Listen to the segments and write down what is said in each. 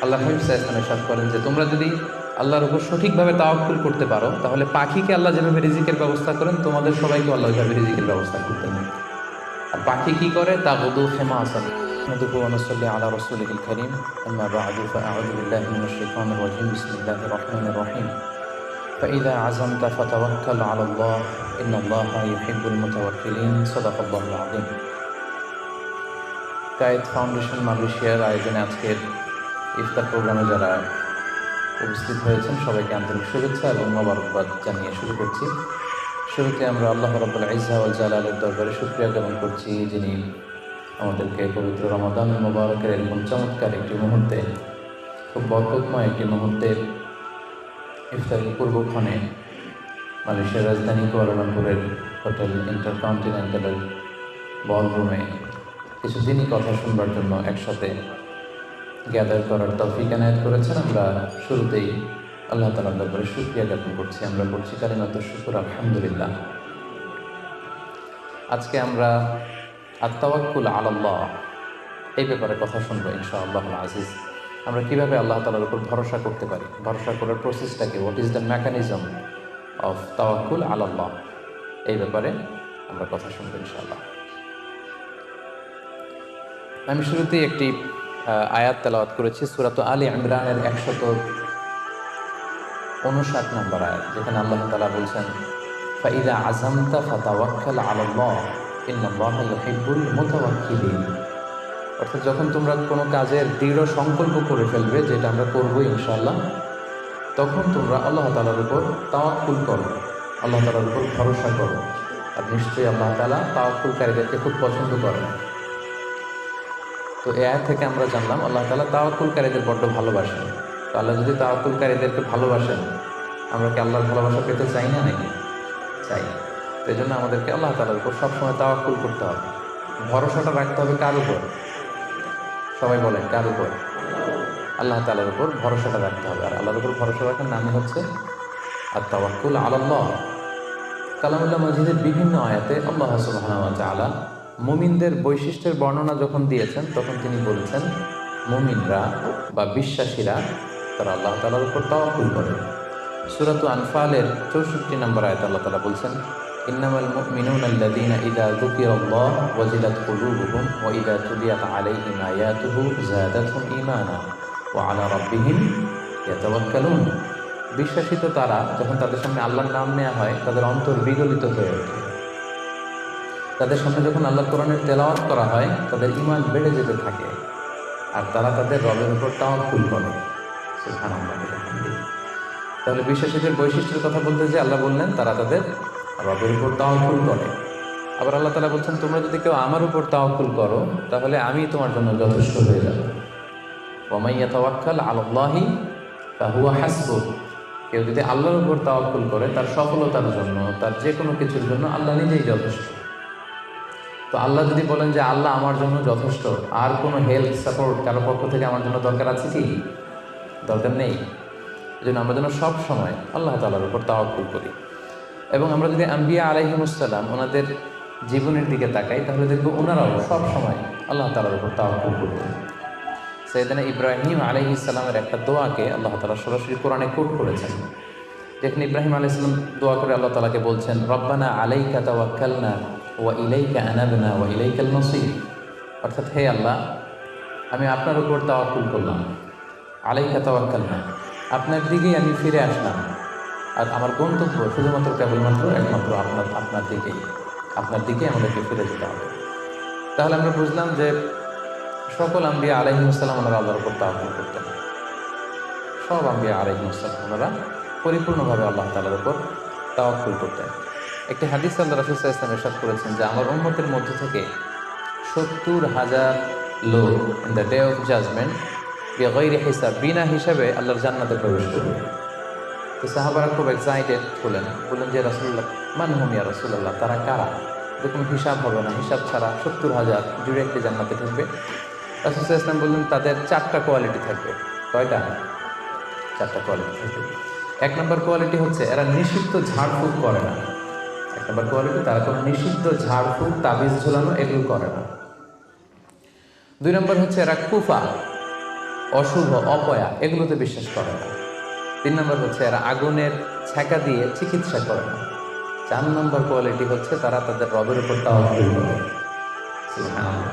আল্লাহ হাবিব সাল্লাল্লাহু আলাইহি ওয়াসাল্লাম ইরশাদ করেন যে তোমরা যদি আল্লাহর উপর সঠিকভাবে তাওয়াক্কুল করতে পারো, তাহলে পাখিকে আল্লাহ যেভাবে রিজিকের ব্যবস্থা করেন, তোমাদের সবাইকে আল্লাহ ওইভাবে রিজিকের ব্যবস্থা করতেন। আর পাখি কি করে? তাগুদু খিমাসান। নাহমাদুহু ওয়া নুসাল্লি আলা রাসূলিহিল কারীম, আম্মা বা'দু, ফাআউযু বিল্লাহি মিনাশ শাইতানির রাজীম। বিসমিল্লাহির রাহমানির রাহিম। ফাইযা আযামতা ফাতাওয়াক্কাল আলাল্লাহ, ইন্নাল্লাহা ইউহিব্বুল মুতাওয়াক্কিলিন। সাদাকাল্লাহুল আযীম। কায়েদ ফাউন্ডেশন মালয়েশিয়ার আয়োজনে আজকের ইফতার প্রোগ্রামে যারা উপস্থিত হয়েছেন সবাইকে আন্তরিক শুভেচ্ছা এবং মোবারকবাদ জানিয়ে শুরু করছি। শুরুতে আমরা আল্লাহ রাব্বুল ইজ্জা ওয়াল জালালের দরবারে শুকরিয়া জ্ঞাপন করছি, যিনি আমাদেরকে পবিত্র রমাদান মুবারকের এরকম চমৎকার একটি মুহূর্তে, খুব বরকতময় একটি মুহূর্তে ইফতারের পূর্বক্ষণে মালয়েশিয়ার রাজধানী কুয়ালালামপুরের হোটেল ইন্টারকন্টিনেন্টালের বলরুমে কিছুদিনই কথা শুনবার জন্য একসাথে গ্যাদার করার তৌফিক এনায়েত করেছেন। আমরা শুরুতেই আল্লাহ তাআলার দরবারে শুকরিয়া জ্ঞাপন করছি। আমরা বলছি কালিমাতুশ শুকর, আলহামদুলিল্লাহ। আজকে আমরা আত-তাওয়াক্কুল আলাল্লাহ এই ব্যাপারে কথা শুনবো ইনশাআল্লাহুল আজিজ। আমরা কিভাবে আল্লাহ তাআলার উপর ভরসা করতে পারি, ভরসা করার প্রসেসটাকে, what is the mechanism of তাওয়াক্কুল আলাল্লাহ, এই ব্যাপারে আমরা কথা শুনবো ইনশাআল্লাহ। আমি শুরুতেই একটি আয়াত তেলাওয়াত করেছি, সূরাত আলী ইমরানের 159 নম্বর আয়াত, যেখানে আল্লাহ তাআলা বলছেন, ফাইযা আযামতা ফাতাওয়াক্কাল আলাল্লাহ, ইন্নাল্লাহা ইউহিব্বুল মুতাওয়াক্কিলিন। অর্থাৎ যখন তোমরা কোনো কাজের দৃঢ় সংকল্প করে ফেলবে, যেটা আমরা করবো ইনশাআল্লাহ, তখন তোমরা আল্লাহ তাআলার উপর তাওয়াক্কুল করো, আল্লাহ তাআলার উপর ভরসা করো। আর নিশ্চয়ই আল্লাহ তাআলা তাওয়াক্কুলকারীদেরকে খুব পছন্দ করেন। তো এই আয়াত থেকে আমরা জানলাম আল্লাহ তাআলা তাওয়াক্কুলকারীদের বড্ড ভালোবাসেন। তো আল্লাহ যদি তাওয়াক্কুলকারীদেরকে ভালোবাসেন, আমরা কি আল্লাহর ভালোবাসা পেতে চাই না নাকি? চাই। তো এই জন্য আমাদেরকে আল্লাহ তাআলার উপর সবসময় তাওয়াক্কুল করতে হবে। ভরসাটা রাখতে হবে কার উপর? সবাই বলেন, কার উপর? আল্লাহ তাআলার উপর ভরসাটা রাখতে হবে। আর আল্লাহর উপর ভরসা রাখার নামই হচ্ছে আত-তাওয়াক্কুল আলাল্লাহ। কালামুল্লাহ মাজিদের বিভিন্ন আয়াতে আল্লাহ সুবহানাহু ওয়া তাআলা মুমিনদের বৈশিষ্ট্যের বর্ণনা যখন দিয়েছেন, তখন তিনি বলেছেন মুমিনরা বা বিশ্বাসীরা তারা আল্লাহ তাআলার উপর তাওয়াক্কুল করে। সূরাত আনফালের 64 নম্বর আয়াতে আল্লাহ তাআলা বলছেন, ইন্নামাল মুমিনুনা আল্লাযীনা ইযা যুকিরাল্লাহু ওয়াজিলাত কুলুবুহুম ওয়া ইযা তুলিয়াত আলাইহিম আয়াতুহু যাদাতহুম ঈমানা ওয়া আলা রাব্বিহিম ইয়াতাওয়াক্কালুন। বিশ্বাসী তো তারা, যখন তাদের সামনে আল্লাহর নাম নেওয়া হয় তাদের অন্তর বিগলিত হয়ে ওঠে। তাদের সামনে যখন আল্লাহর কোরআনের তেলাওয়াত করা হয় তাদের ঈমান বেড়ে যেতে থাকে, আর তারা তাদের রবের উপর তাওয়াক্কুল করে। সুবহানাল্লাহ। তাহলে বিশ্বাসীদের বৈশিষ্ট্যের কথা বলতে যে আল্লাহ বললেন তারা তাদের রবের উপর তাওয়াক্কুল করে। আবার আল্লাহ তাআলা বলছেন, তোমরা যদি কেউ আমার উপর তাওয়াক্কুল করো তাহলে আমি তোমার জন্য যথেষ্ট হয়ে যাব। ওয়া মান ইয়াতাওয়াক্কাল আলাল্লাহি ফাহুয়া হাসবুহ। কেউ যদি আল্লাহর উপর তাওয়াক্কুল করে, তার সফলতার জন্য, তার যে কোনো কিছুর জন্য আল্লাহ নিজেই যথেষ্ট। তো আল্লাহ যদি বলেন যে আল্লাহ আমার জন্য যথেষ্ট, আর কোনো হেল্প সাপোর্ট কারো পক্ষ থেকে আমার জন্য দরকার আছে কি? দরকার নেই। এই জন্য আমরা যেন সব সময় আল্লাহ তাআলার উপর তাওয়াক্কুল করি। এবং আমরা যদি আম্বিয়া আলাইহিমুসসালাম ওনাদের জীবনের দিকে তাকাই, তাহলে দেখবো ওনারাও সব সময় আল্লাহ তাআলার উপর তাওয়াক্কুল করতেন। সাইয়েদনা ইব্রাহিম আলাইহিস সালামের একটা দোয়াকে আল্লাহ তাআলা সরাসরি কোরআনে কোট করেছেন, যেখানে ইব্রাহিম আলাইহিস সালাম দোয়া করে আল্লাহ তাআলাকে বলছেন, রব্বানা আলাইকা তাওয়াক্কালনা ওয়া ইলাইকা আনাবনা ওয়া ইলাইকাল মাসির। অর্থাৎ, হে আল্লাহ, আমি আপনার উপর তাওয়াক্কুল করলাম, আলাইকা তাওয়াক্কালনা, আপনার দিকেই আমি ফিরে আসলাম, আর আমার গন্তব্য শুধুমাত্র কেবলমাত্র একমাত্র আপনার দিকেই আমাদেরকে ফিরে যেতে হবে। তাহলে আমরা বুঝলাম যে সকল আম্বিয়া আলাইহিমুসসালাম ওনারা আল্লাহর উপর তাওয়াক্কুল করতেন। সব আম্বিয়া আলাইহিমুসসালাম ওনারা পরিপূর্ণভাবে আল্লাহ তাআলার উপর তাওয়াক্কুল করতেন। একটি হাদিস আল্লাহ রাসূল সাল্লাল্লাহু আলাইহি ওয়াসাল্লাম ইরশাদ করেছেন যে আমার উম্মতের মধ্য থেকে 70,000 লোক in the day of judgement বিগাইরি হিসাব, বিনা হিসাবে আল্লাহর জান্নাতে প্রবেশ করবে। তো সাহাবারা খুব এক্সাইটেড হলেন, বললেন যে রাসূলুল্লাহ, মান হুম ইয়া রাসূলুল্লাহ, তারা কারা? যে কোনো হিসাব হবে না, হিসাব ছাড়া 70,000 ডিরেক্টলি জান্নাতে ঢুকবে। রাসূল সাল্লাল্লাহু আলাইহি ওয়াসাল্লাম বললেন তাদের 4টা কোয়ালিটি থাকবে। কয়টা? 4টা কোয়ালিটি থাকবে। 1 নম্বর কোয়ালিটি হচ্ছে এরা নিষিদ্ধ ঝাড়ফুঁক করে না। 1 নম্বর কোয়ালিটি, তারা কোনো নিষিদ্ধ ঝাড়ফুঁক, তাবিজ ঝুলানো এগুলো করে না। 2 নম্বর হচ্ছে এরা কুফা, অশুভ, অপয়া এগুলোতে বিশ্বাস করে না। 3 নম্বর হচ্ছে এরা আগুনের ছ্যাঁকা দিয়ে চিকিৎসা করে না। 4 নম্বর কোয়ালিটি হচ্ছে তারা তাদের রবের উপর তাওয়াক্কুল করে। সুবহানাল্লাহ।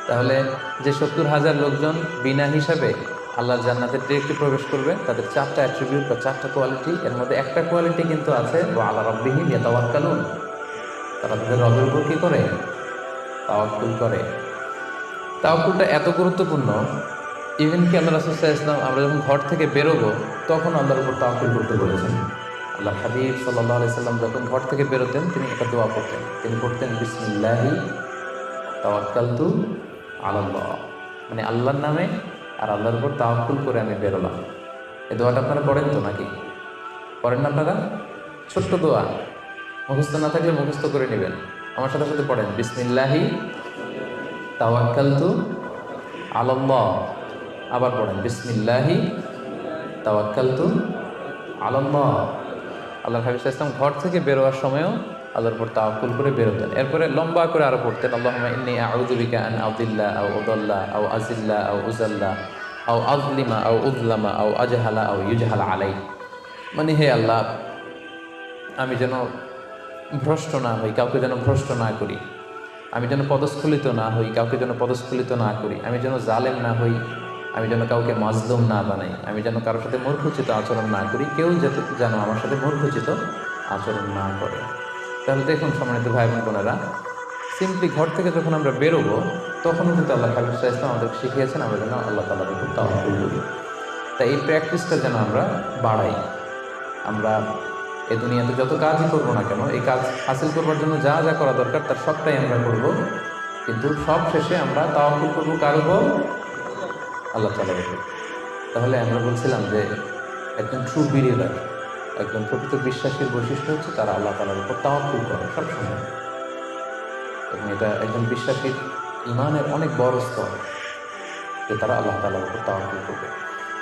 তাহলে যে 70,000 লোকজন বিনা হিসাবে আল্লাহর জান্নাতে ডিরেক্টলি প্রবেশ করবে, তাদের 4টা অ্যাট্রিবিউট বা 4টা কোয়ালিটি, এর মধ্যে একটা কোয়ালিটি কিন্তু আছে, ওয়া আলা রাব্বিহিম ইয়াতাওয়াক্কালুন। তারা তাদের রবের উপর কি করে? তাওয়াক্কুল করে। তাওয়াক্কুলটা এত গুরুত্বপূর্ণ, ইভেন কি আল্লাহ রাসূল সাল্লাল্লাহু আলাইহি ওয়াসাল্লাম আমরা যখন ঘর থেকে বেরোবো তখন আল্লাহর উপর তাওয়াক্কুল করতে বলেছেন। আল্লাহ হাবিব সাল্লাল্লাহু আলাইহি সাল্লাম যখন ঘর থেকে বেরোতেন তিনি একটা দোয়া পড়তেন। তিনি পড়তেন বিসমিল্লাহি তাওয়াক্কালতু আলাল্লাহ, মানে আল্লাহর নামে আর আল্লাহর উপর তাওয়াক্কুল করে আমি বেরোলাম। এই দোয়াটা আপনারা পড়েন তো নাকি? পড়েন না আপনারা? ছোট্ট দোয়া, মুখস্থ না থাকলে মুখস্থ করে নেবেন। আমার সাথে সাথে পড়েন বিসমিল্লাহি তাওয়াক্কালতু আলাল্লাহ। আবার পড়েন বিসমিল্লাহি তাওয়াক্কালতু আলাল্লাহ। আল্লাহ হাবিব সাল্লাল্লাহু আলাইহি ওয়াসাল্লাম ঘর থেকে বেরোয়ার সময়ও আল্লাহর উপর তাওয়াক্কুল করে বেরোতেন। এরপরে লম্বা করে আরো পড়তেন আল্লাহুম্মা ইন্নী আউযু বিকা আন আযিল্লা আও উযাল্লা আও আযিল্লা আও উযাল্লা আও আযলিমা আও উযলামা আও আজহালা আও ইউজহালা আলাই। মানে হে আল্লাহ, আমি যেন ভ্রষ্ট না হই, কাউকে যেন ভ্রষ্ট না করি। আমি যেন পদস্খলিত না হই, কাউকে যেন পদস্খলিত না করি। আমি যেন জালেম না হই, আমি যেন কাউকে মাজলুম না বানাই। আমি যেন কারোর সাথে মূর্খোচিত আচরণ না করি, কেউ যেন আমার সাথে মূর্খোচিত আচরণ না করে। তাহলে দেখুন সম্মানিত ভাই বোন বোনেরা, সিম্পলি ঘর থেকে যখন আমরা বেরোবো তখনও কিন্তু আল্লাহ হাবিব সাল্লাল্লাহু আলাইহি ওয়াসাল্লাম আমাদের শিখিয়েছেন আমরা যেন আল্লাহ তাআলার উপর তাওয়াক্কুল করি। তাই এই প্র্যাকটিসটা যেন আমরা বাড়াই। আমরা এই দুনিয়াতে যত কাজই করবো না কেন, এই কাজ হাসিল করবার জন্য যা যা করা দরকার তার সবটাই আমরা করব, কিন্তু সব শেষে আমরা তাওয়াক্কুল করবো কার উপর? আল্লাহ তাআলার উপর। তাহলে আমরা বলছিলাম যে একজন ট্রু বিলিভার, একজন প্রকৃত বিশ্বাসীর বৈশিষ্ট্য হচ্ছে তারা আল্লাহ তাআলার উপর তাওয়াক্কুল করে সবসময়। এবং এটা একজন বিশ্বাসীর ঈমানের অনেক বড় স্তর যে তারা আল্লাহ তাআলার উপর তাওয়াক্কুল করবে।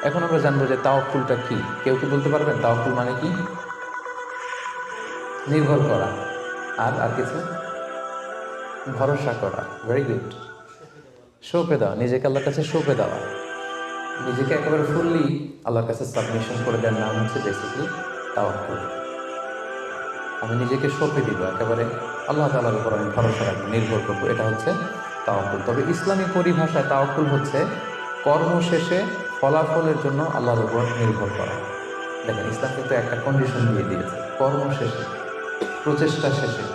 এখন আমরা জানবো যে তাওয়াক্কুলটা কি। কেউ কি বলতে পারবেন তাওয়াক্কুল মানে কি? নির্ভর করা, আর কিছু? ভরসা করা। Very good. সঁপে দেওয়া, নিজেকে আল্লাহর কাছে সঁপে দেওয়া, নিজেকে একেবারে ফুললি আল্লাহর কাছে সাবমিশন করে দেওয়ার নাম হচ্ছে বেসিক্যালি তাওয়াক্কুল। আমি নিজেকে সঁপে দিব, একেবারে আল্লাহ তাআলার উপর আমি ভরসা রাখবো, নির্ভর করবো, এটা হচ্ছে তাওয়াক্কুল। তবে ইসলামী পরিভাষায় তাওয়াক্কুল হচ্ছে কর্ম শেষে ফলাফলের জন্য আল্লাহর উপর নির্ভর করা। দেখেন ইসলাম কিন্তু একটা কন্ডিশন দিয়ে দিয়েছে, কর্ম শেষে, প্রচেষ্টা শেষে,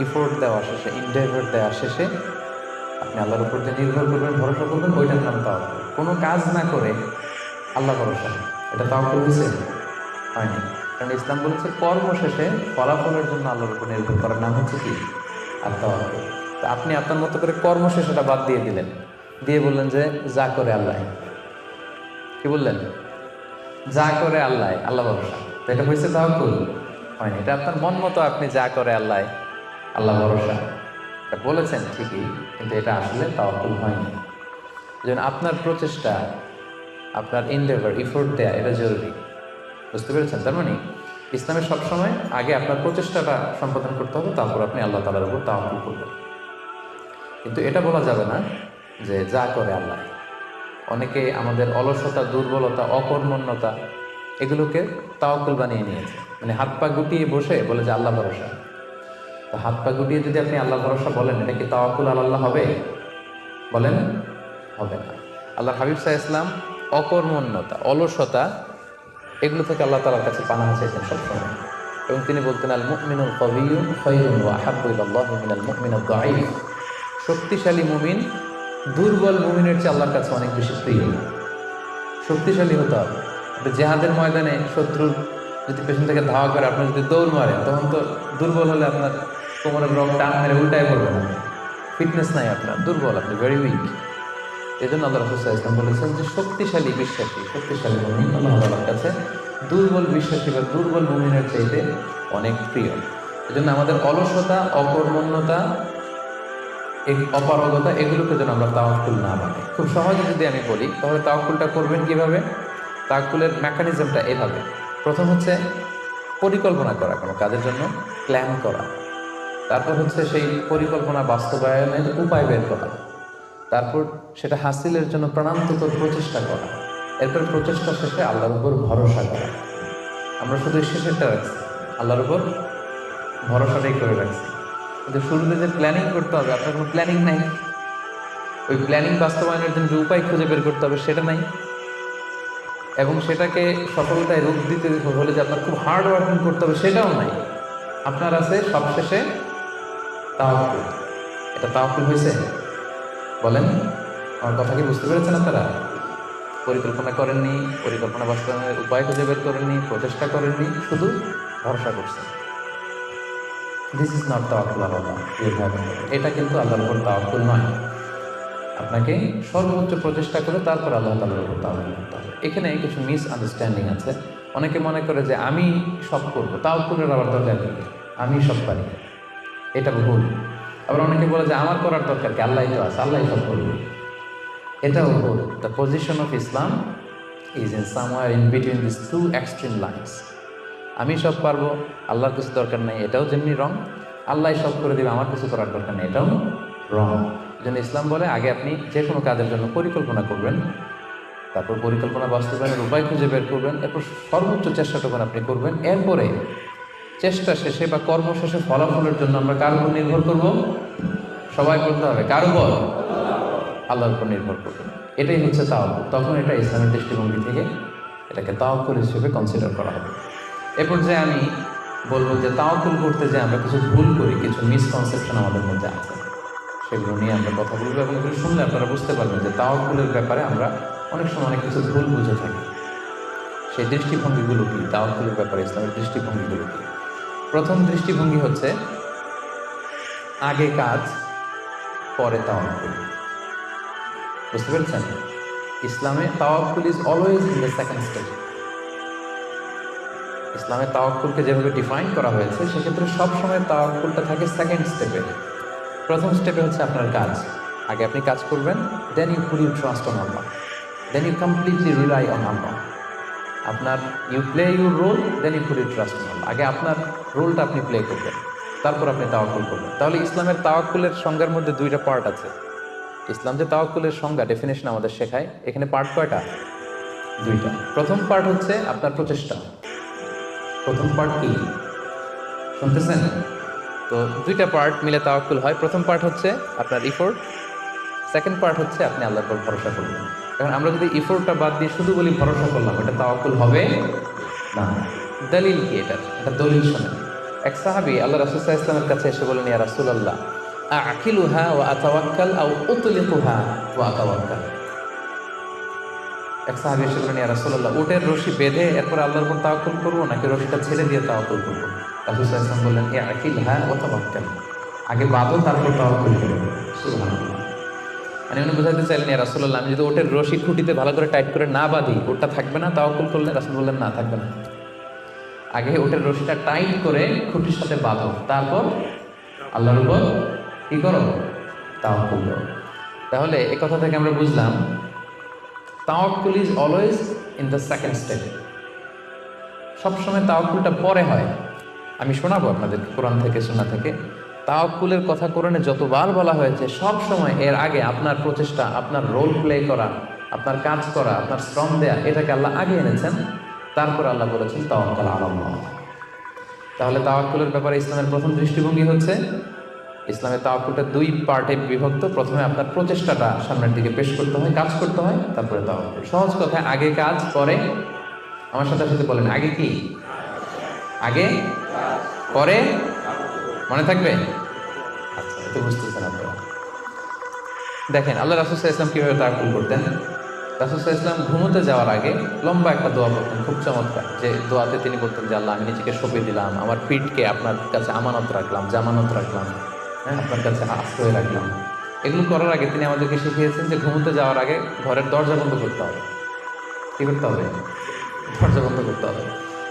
ইফোর্ট দেওয়া শেষে, ইনডেভার দেওয়া শেষে আপনি আল্লাহর উপর যে নির্ভর করবেন, ভরসা করবেন, ওইটার নাম তাওয়াক্কুল। কোনো কাজ না করে আল্লাহ ভরসা, এটা তাওয়াক্কুল হয়েছে? হয়নি। কারণ ইসলাম বলেছে কর্ম শেষে ফলাফলের জন্য আল্লাহর উপর নির্ভর করার নাম হচ্ছে কি? আর তাওয়াক্কুল। তা আপনি আপনার মতো করে কর্ম শেষেটা বাদ দিয়ে দিলেন, দিয়ে বললেন যে যা করে আল্লাহ। কি বললেন? যা করে আল্লাহ, আল্লাহ ভরসা। তো এটা হয়েছে তাওয়াক্কুল? হয়নি। এটা আপনার মন মতো আপনি যা করে আল্লাহ, আল্লাহ ভরসা, এটা বলেছেন ঠিকই, কিন্তু এটা আসলে তাওয়াক্কুল হয়নি। যেন আপনার প্রচেষ্টা, আপনার ইনডেভার, ইফোর্ট দেয়া, এটা জরুরি। বুঝতে পেরেছেন? তার মানে ইসলামে সবসময় আগে আপনার প্রচেষ্টাটা সম্পাদন করতে হবে, তারপর আপনি আল্লাহ তাআলার উপর তাওয়াক্কুল করবেন। কিন্তু এটা বলা যাবে না যে যা করে আল্লাহ। অনেকে আমাদের অলসতা, দুর্বলতা, অকর্মণ্যতা এগুলোকে তাওয়াক্কুল বানিয়ে নিয়েছে। মানে হাত পা গুটিয়ে বসে বলে যে আল্লাহ ভরসা। তো হাত পা গুটিয়ে যদি আপনি আল্লাহ ভরসা বলেন, এটা কি তাওয়াক্কুল আল্লাহ হবে? বলেন, হবে না। আল্লাহ হাবিব সাল্লাল্লাহু আলাইহি ওয়াসাল্লাম অকর্মণ্যতা, অলসতা এগুলো থেকে আল্লাহ তাআলার কাছে পানাহ চাইতেন সবসময়। এবং তিনি বলতেন আল মুমিনুল কওয়িয়্যু খায়রুন ওয়া আহাব্বু ইলাল্লাহি মিনাল মুমিনিদ দাঈফ। শক্তিশালী মুমিন দুর্বল মুমিনের চেয়ে আল্লাহর কাছে অনেক বেশি প্রিয়। শক্তিশালী হতে হবে। আপনি জেহাদের ময়দানে শত্রুর যদি পেছন থেকে ধাওয়া করে আপনি যদি দৌড় মারেন, তখন তো দুর্বল হলে আপনার কোমরের রং টান মেরে উল্টায় পড়বে না। ফিটনেস নাই আপনার, দুর্বল, আপনি ভেরি উইক। এই জন্য আল্লাহ রাসূল সাল্লাল্লাহু আলাইহি ওয়াসাল্লাম বলেছেন যে শক্তিশালী বিশ্বাসী, শক্তিশালী মুমিন আল্লাহ তাআলার কাছে দুর্বল বিশ্বাসী বা দুর্বল মুমিনের চাইতে অনেক প্রিয়। এই জন্য আমাদের অলসতা, অকর্মণ্যতা, এই অপারগতা এগুলোকে যেন আমরা তাওয়াক্কুল না বানাই। খুব সহজে যদি আমি বলি তাহলে তাওয়াক্কুলটা করবেন কিভাবে? তাওয়াক্কুলের মেকানিজমটা এভাবে। প্রথম হচ্ছে পরিকল্পনা করা, কোনো কাজের জন্য প্ল্যান করা। তারপর হচ্ছে সেই পরিকল্পনা বাস্তবায়নের উপায় বের করা। তারপর সেটা হাসিলের জন্য প্রাণান্তকর প্রচেষ্টা করা, এরপর প্রচেষ্টা শেষে আল্লাহর উপর ভরসা করা। আমরা শুধু শেষেরটা রাখছি, আল্লাহর উপর ভরসাটাই করে রাখছি, কিন্তু শুরুতে যে প্ল্যানিং করতে হবে, আপনার কোনো প্ল্যানিং নাই। ওই প্ল্যানিং বাস্তবায়নের জন্য যে উপায় খুঁজে বের করতে হবে সেটা নাই, এবং সেটাকে সফলতায় রূপ দিতে হলে যে আপনার খুব হার্ড ওয়ার্কিং করতে হবে সেটাও নাই। আপনার আছে সবশেষে তাওয়াক্কুল। এটা তাওয়াক্কুল হয়েছে? বলেন, আমার কথা কি বুঝতে পেরেছেন আপনারা? পরিকল্পনা করেননি, পরিকল্পনা বাস্তবায়নের উপায় খুঁজে বের করেননি, প্রচেষ্টা করেননি, শুধু ভরসা করছেন। দিস ইজ নট তাওয়াক্কুল আলাল্লাহ। এটা কিন্তু আল্লাহর উপর তাওয়াক্কুল নয়। আপনাকে সর্বোচ্চ প্রচেষ্টা করে তারপর আল্লাহ তাআলার উপর তাওয়াক্কুল করতে হবে। এখানে কিছু মিস আন্ডারস্ট্যান্ডিং আছে। অনেকে মনে করে যে আমি সব করবো, তাওয়াক্কুলের আবার দরকার কি, আমি সব পারি, এটা ভুল। আবার অনেকে বলে যে আমার করার দরকার কি, আল্লাহই তো আছে, আল্লাহই সব করবে, এটাও ভুল। The position of Islam is in somewhere in between this two extreme lines. আমি সব পারবো, আল্লাহর কিছু দরকার নেই, এটাও যেমনি রং। আল্লাহ সব করে দেবে, আমার কিছু করার দরকার নেই, এটাও রং। এই জন্য ইসলাম বলে আগে আপনি যে কোনো কাজের জন্য পরিকল্পনা করবেন, তারপর পরিকল্পনা বাস্তবায়নের উপায় খুঁজে বের করবেন, এরপর সর্বোচ্চ চেষ্টাটুকু আপনি করবেন। এরপরে চেষ্টা শেষে বা কর্ম শেষে ফলাফলের জন্য আমরা কার উপর নির্ভর করব? সবাই করতে হবে কার উপর? আল্লাহর উপর নির্ভর করবেন। এটাই হচ্ছে তাওয়াক্কুল। তখন এটা ইসলামের দৃষ্টিভঙ্গি থেকে এটাকে তাওয়াক্কুল হিসেবে কনসিডার করা হবে। এরপর যে আমি বলবো যে তাওয়াক্কুল করতে যে আমরা কিছু ভুল করি, কিছু মিসকনসেপশন আমাদের মধ্যে আছে, সেগুলো নিয়ে আমরা কথা বলবো, এবং এগুলো শুনলে আপনারা বুঝতে পারবেন যে তাওয়াক্কুলের ব্যাপারে আমরা অনেক সময় অনেক কিছু ভুল বুঝে থাকি। সেই দৃষ্টিভঙ্গিগুলো কি, তাওয়াক্কুলের ব্যাপারে ইসলামের দৃষ্টিভঙ্গিগুলো কি? প্রথম দৃষ্টিভঙ্গি হচ্ছে আগে কাজ পরে তাওয়াক্কুল। বুঝতে পেরেছেন? ইসলামে তাওয়াক্কুল is always in the second step. ইসলামে তাওয়াক্কুলকে যেভাবে ডিফাইন করা হয়েছে, সেক্ষেত্রে সবসময় তাওয়াক্কুলটা থাকে সেকেন্ড স্টেপে। প্রথম স্টেপে হচ্ছে আপনার কাজ। আগে আপনি কাজ করবেন, then you put your trust on Allah, then you completely rely on Allah. আপনার you play your role, then you put your trust on Allah. আগে আপনার রোলটা আপনি প্লে করবেন, তারপর আপনি তাওয়াক্কুল করবেন। তাহলে ইসলামের তাওয়াক্কুলের সংজ্ঞার মধ্যে দুইটা পার্ট আছে। ইসলাম যে তাওয়াক্কুলের সংজ্ঞা, ডেফিনেশন আমাদের শেখায়, এখানে পার্ট কয়টা? দুইটা। প্রথম পার্ট হচ্ছে আপনার প্রচেষ্টা। প্রথম পার্ট কি শুনতেছেন? তো দুইটা পার্ট মিলে তাওয়াক্কুল হয়। প্রথম পার্ট হচ্ছে আপনার ইফোর্ট, সেকেন্ড পার্ট হচ্ছে আপনি আল্লাহর উপর ভরসা করবেন। এখন আমরা যদি ইফোর্টটা বাদ দিয়ে শুধু বলি ভরসা করলাম, এটা তাওয়াক্কুল হবে না। দলিল কি এটা? এটা দলিল শোনেন। এক সাহাবী আল্লাহ রাসূল সাল্লাল্লাহু আলাইহি ওয়াসাল্লামের কাছে এসে বলেন, ইয়া রাসূলুল্লাহ আকিলুহা ওয়া আতাওয়াক্কাল আও উতলিকুহা ওয়া আতাওয়াক্কাল। এক সাহাবী এসে বলেন, ইয়া রাসূলুল্লাহ উটের রশি বেঁধে এরপর আল্লাহর উপর তাওয়াক্কুল করবো, নাকি রশিটা ছেড়ে দিয়ে তাওয়াক্কুল করবো? রাসূল সাল্লাল্লাহু আলাইহি ওয়াসাল্লাম বললেন, আকিলহা ওয়া তাওয়াক্কাল, আগে বাঁধো তারপর তাওয়াক্কুল করো। সুবহানাল্লাহ। মানে উনি বোঝাতে চাইলেন, ইয়া রাসূলুল্লাহ আমি যদি ওটের রশি খুঁটিতে ভালো করে টাইট করে না বাঁধি, ওটা থাকবে না তাওয়াক্কুল করলে? রাসূল বললেন, না, থাকবে না। আগে ওটের রশিটা টাইট করে খুঁটির সাথে বাঁধো, তারপর আল্লাহর উপর কি করো? তাওয়াক্কুল করো। তাহলে এই কথা থেকে আমরা বুঝলাম তাওয়াক্কুল is always in the second step. সবসময় তাওয়াক্কুলটা পরে হয়। আমি শোনাবো আপনাদের কোরআন থেকে, সুন্নাহ থেকে। তাওয়াক্কুলের কথা কোরআনে যতবার বলা হয়েছে, সব সময় এর আগে আপনার প্রচেষ্টা, আপনার রোল প্লে করা, আপনার কাজ করা, আপনার শ্রম দেয়া, এটাকে আল্লাহ আগে এনেছেন, তারপর আল্লাহ বলেছেন তাওয়াক্কাল আলাল্লাহ। তাহলে তাওয়াক্কুলের ব্যাপারে ইসলামের প্রথম দৃষ্টিভঙ্গি হচ্ছে, ইসলামের তাওয়াক্কুলটা দুই পার্টে বিভক্ত। প্রথমে আপনার প্রচেষ্টাটা সামনের দিকে পেশ করতে হয়, কাজ করতে হয়, তারপরে তাওয়াক্কুল। সহজ কথায় আগে কাজ পরে, আমার সাথে সাথে বলেন, আগে কি? আগে পরে, মনে থাকবে? আচ্ছা, এটা বুঝতেছেন আপনারা। দেখেন আল্লাহ রাসূল সাল্লাল্লাহু আলাইহি ওয়াসাল্লাম কিভাবে তাওয়াক্কুল করতেন। রাসূল সাল্লাল্লাহু আলাইহি ওয়াসাল্লাম ঘুমোতে যাওয়ার আগে লম্বা একটা দোয়া করতেন, খুব চমৎকার। যে দোয়াতে তিনি বলতেন যে, আল্লাহ আমি নিজেকে সঁপে দিলাম, আমার পিঠকে আপনার কাছে আমানত রাখলাম, জামানত রাখলাম, হ্যাঁ, আপনার কাছে আশ্রয় রাখলাম। এগুলো করার আগে তিনি আমাদেরকে শিখিয়েছেন যে ঘুমোতে যাওয়ার আগে ঘরের দরজা বন্ধ করতে হবে। কি করতে হবে? দরজা বন্ধ করতে হবে।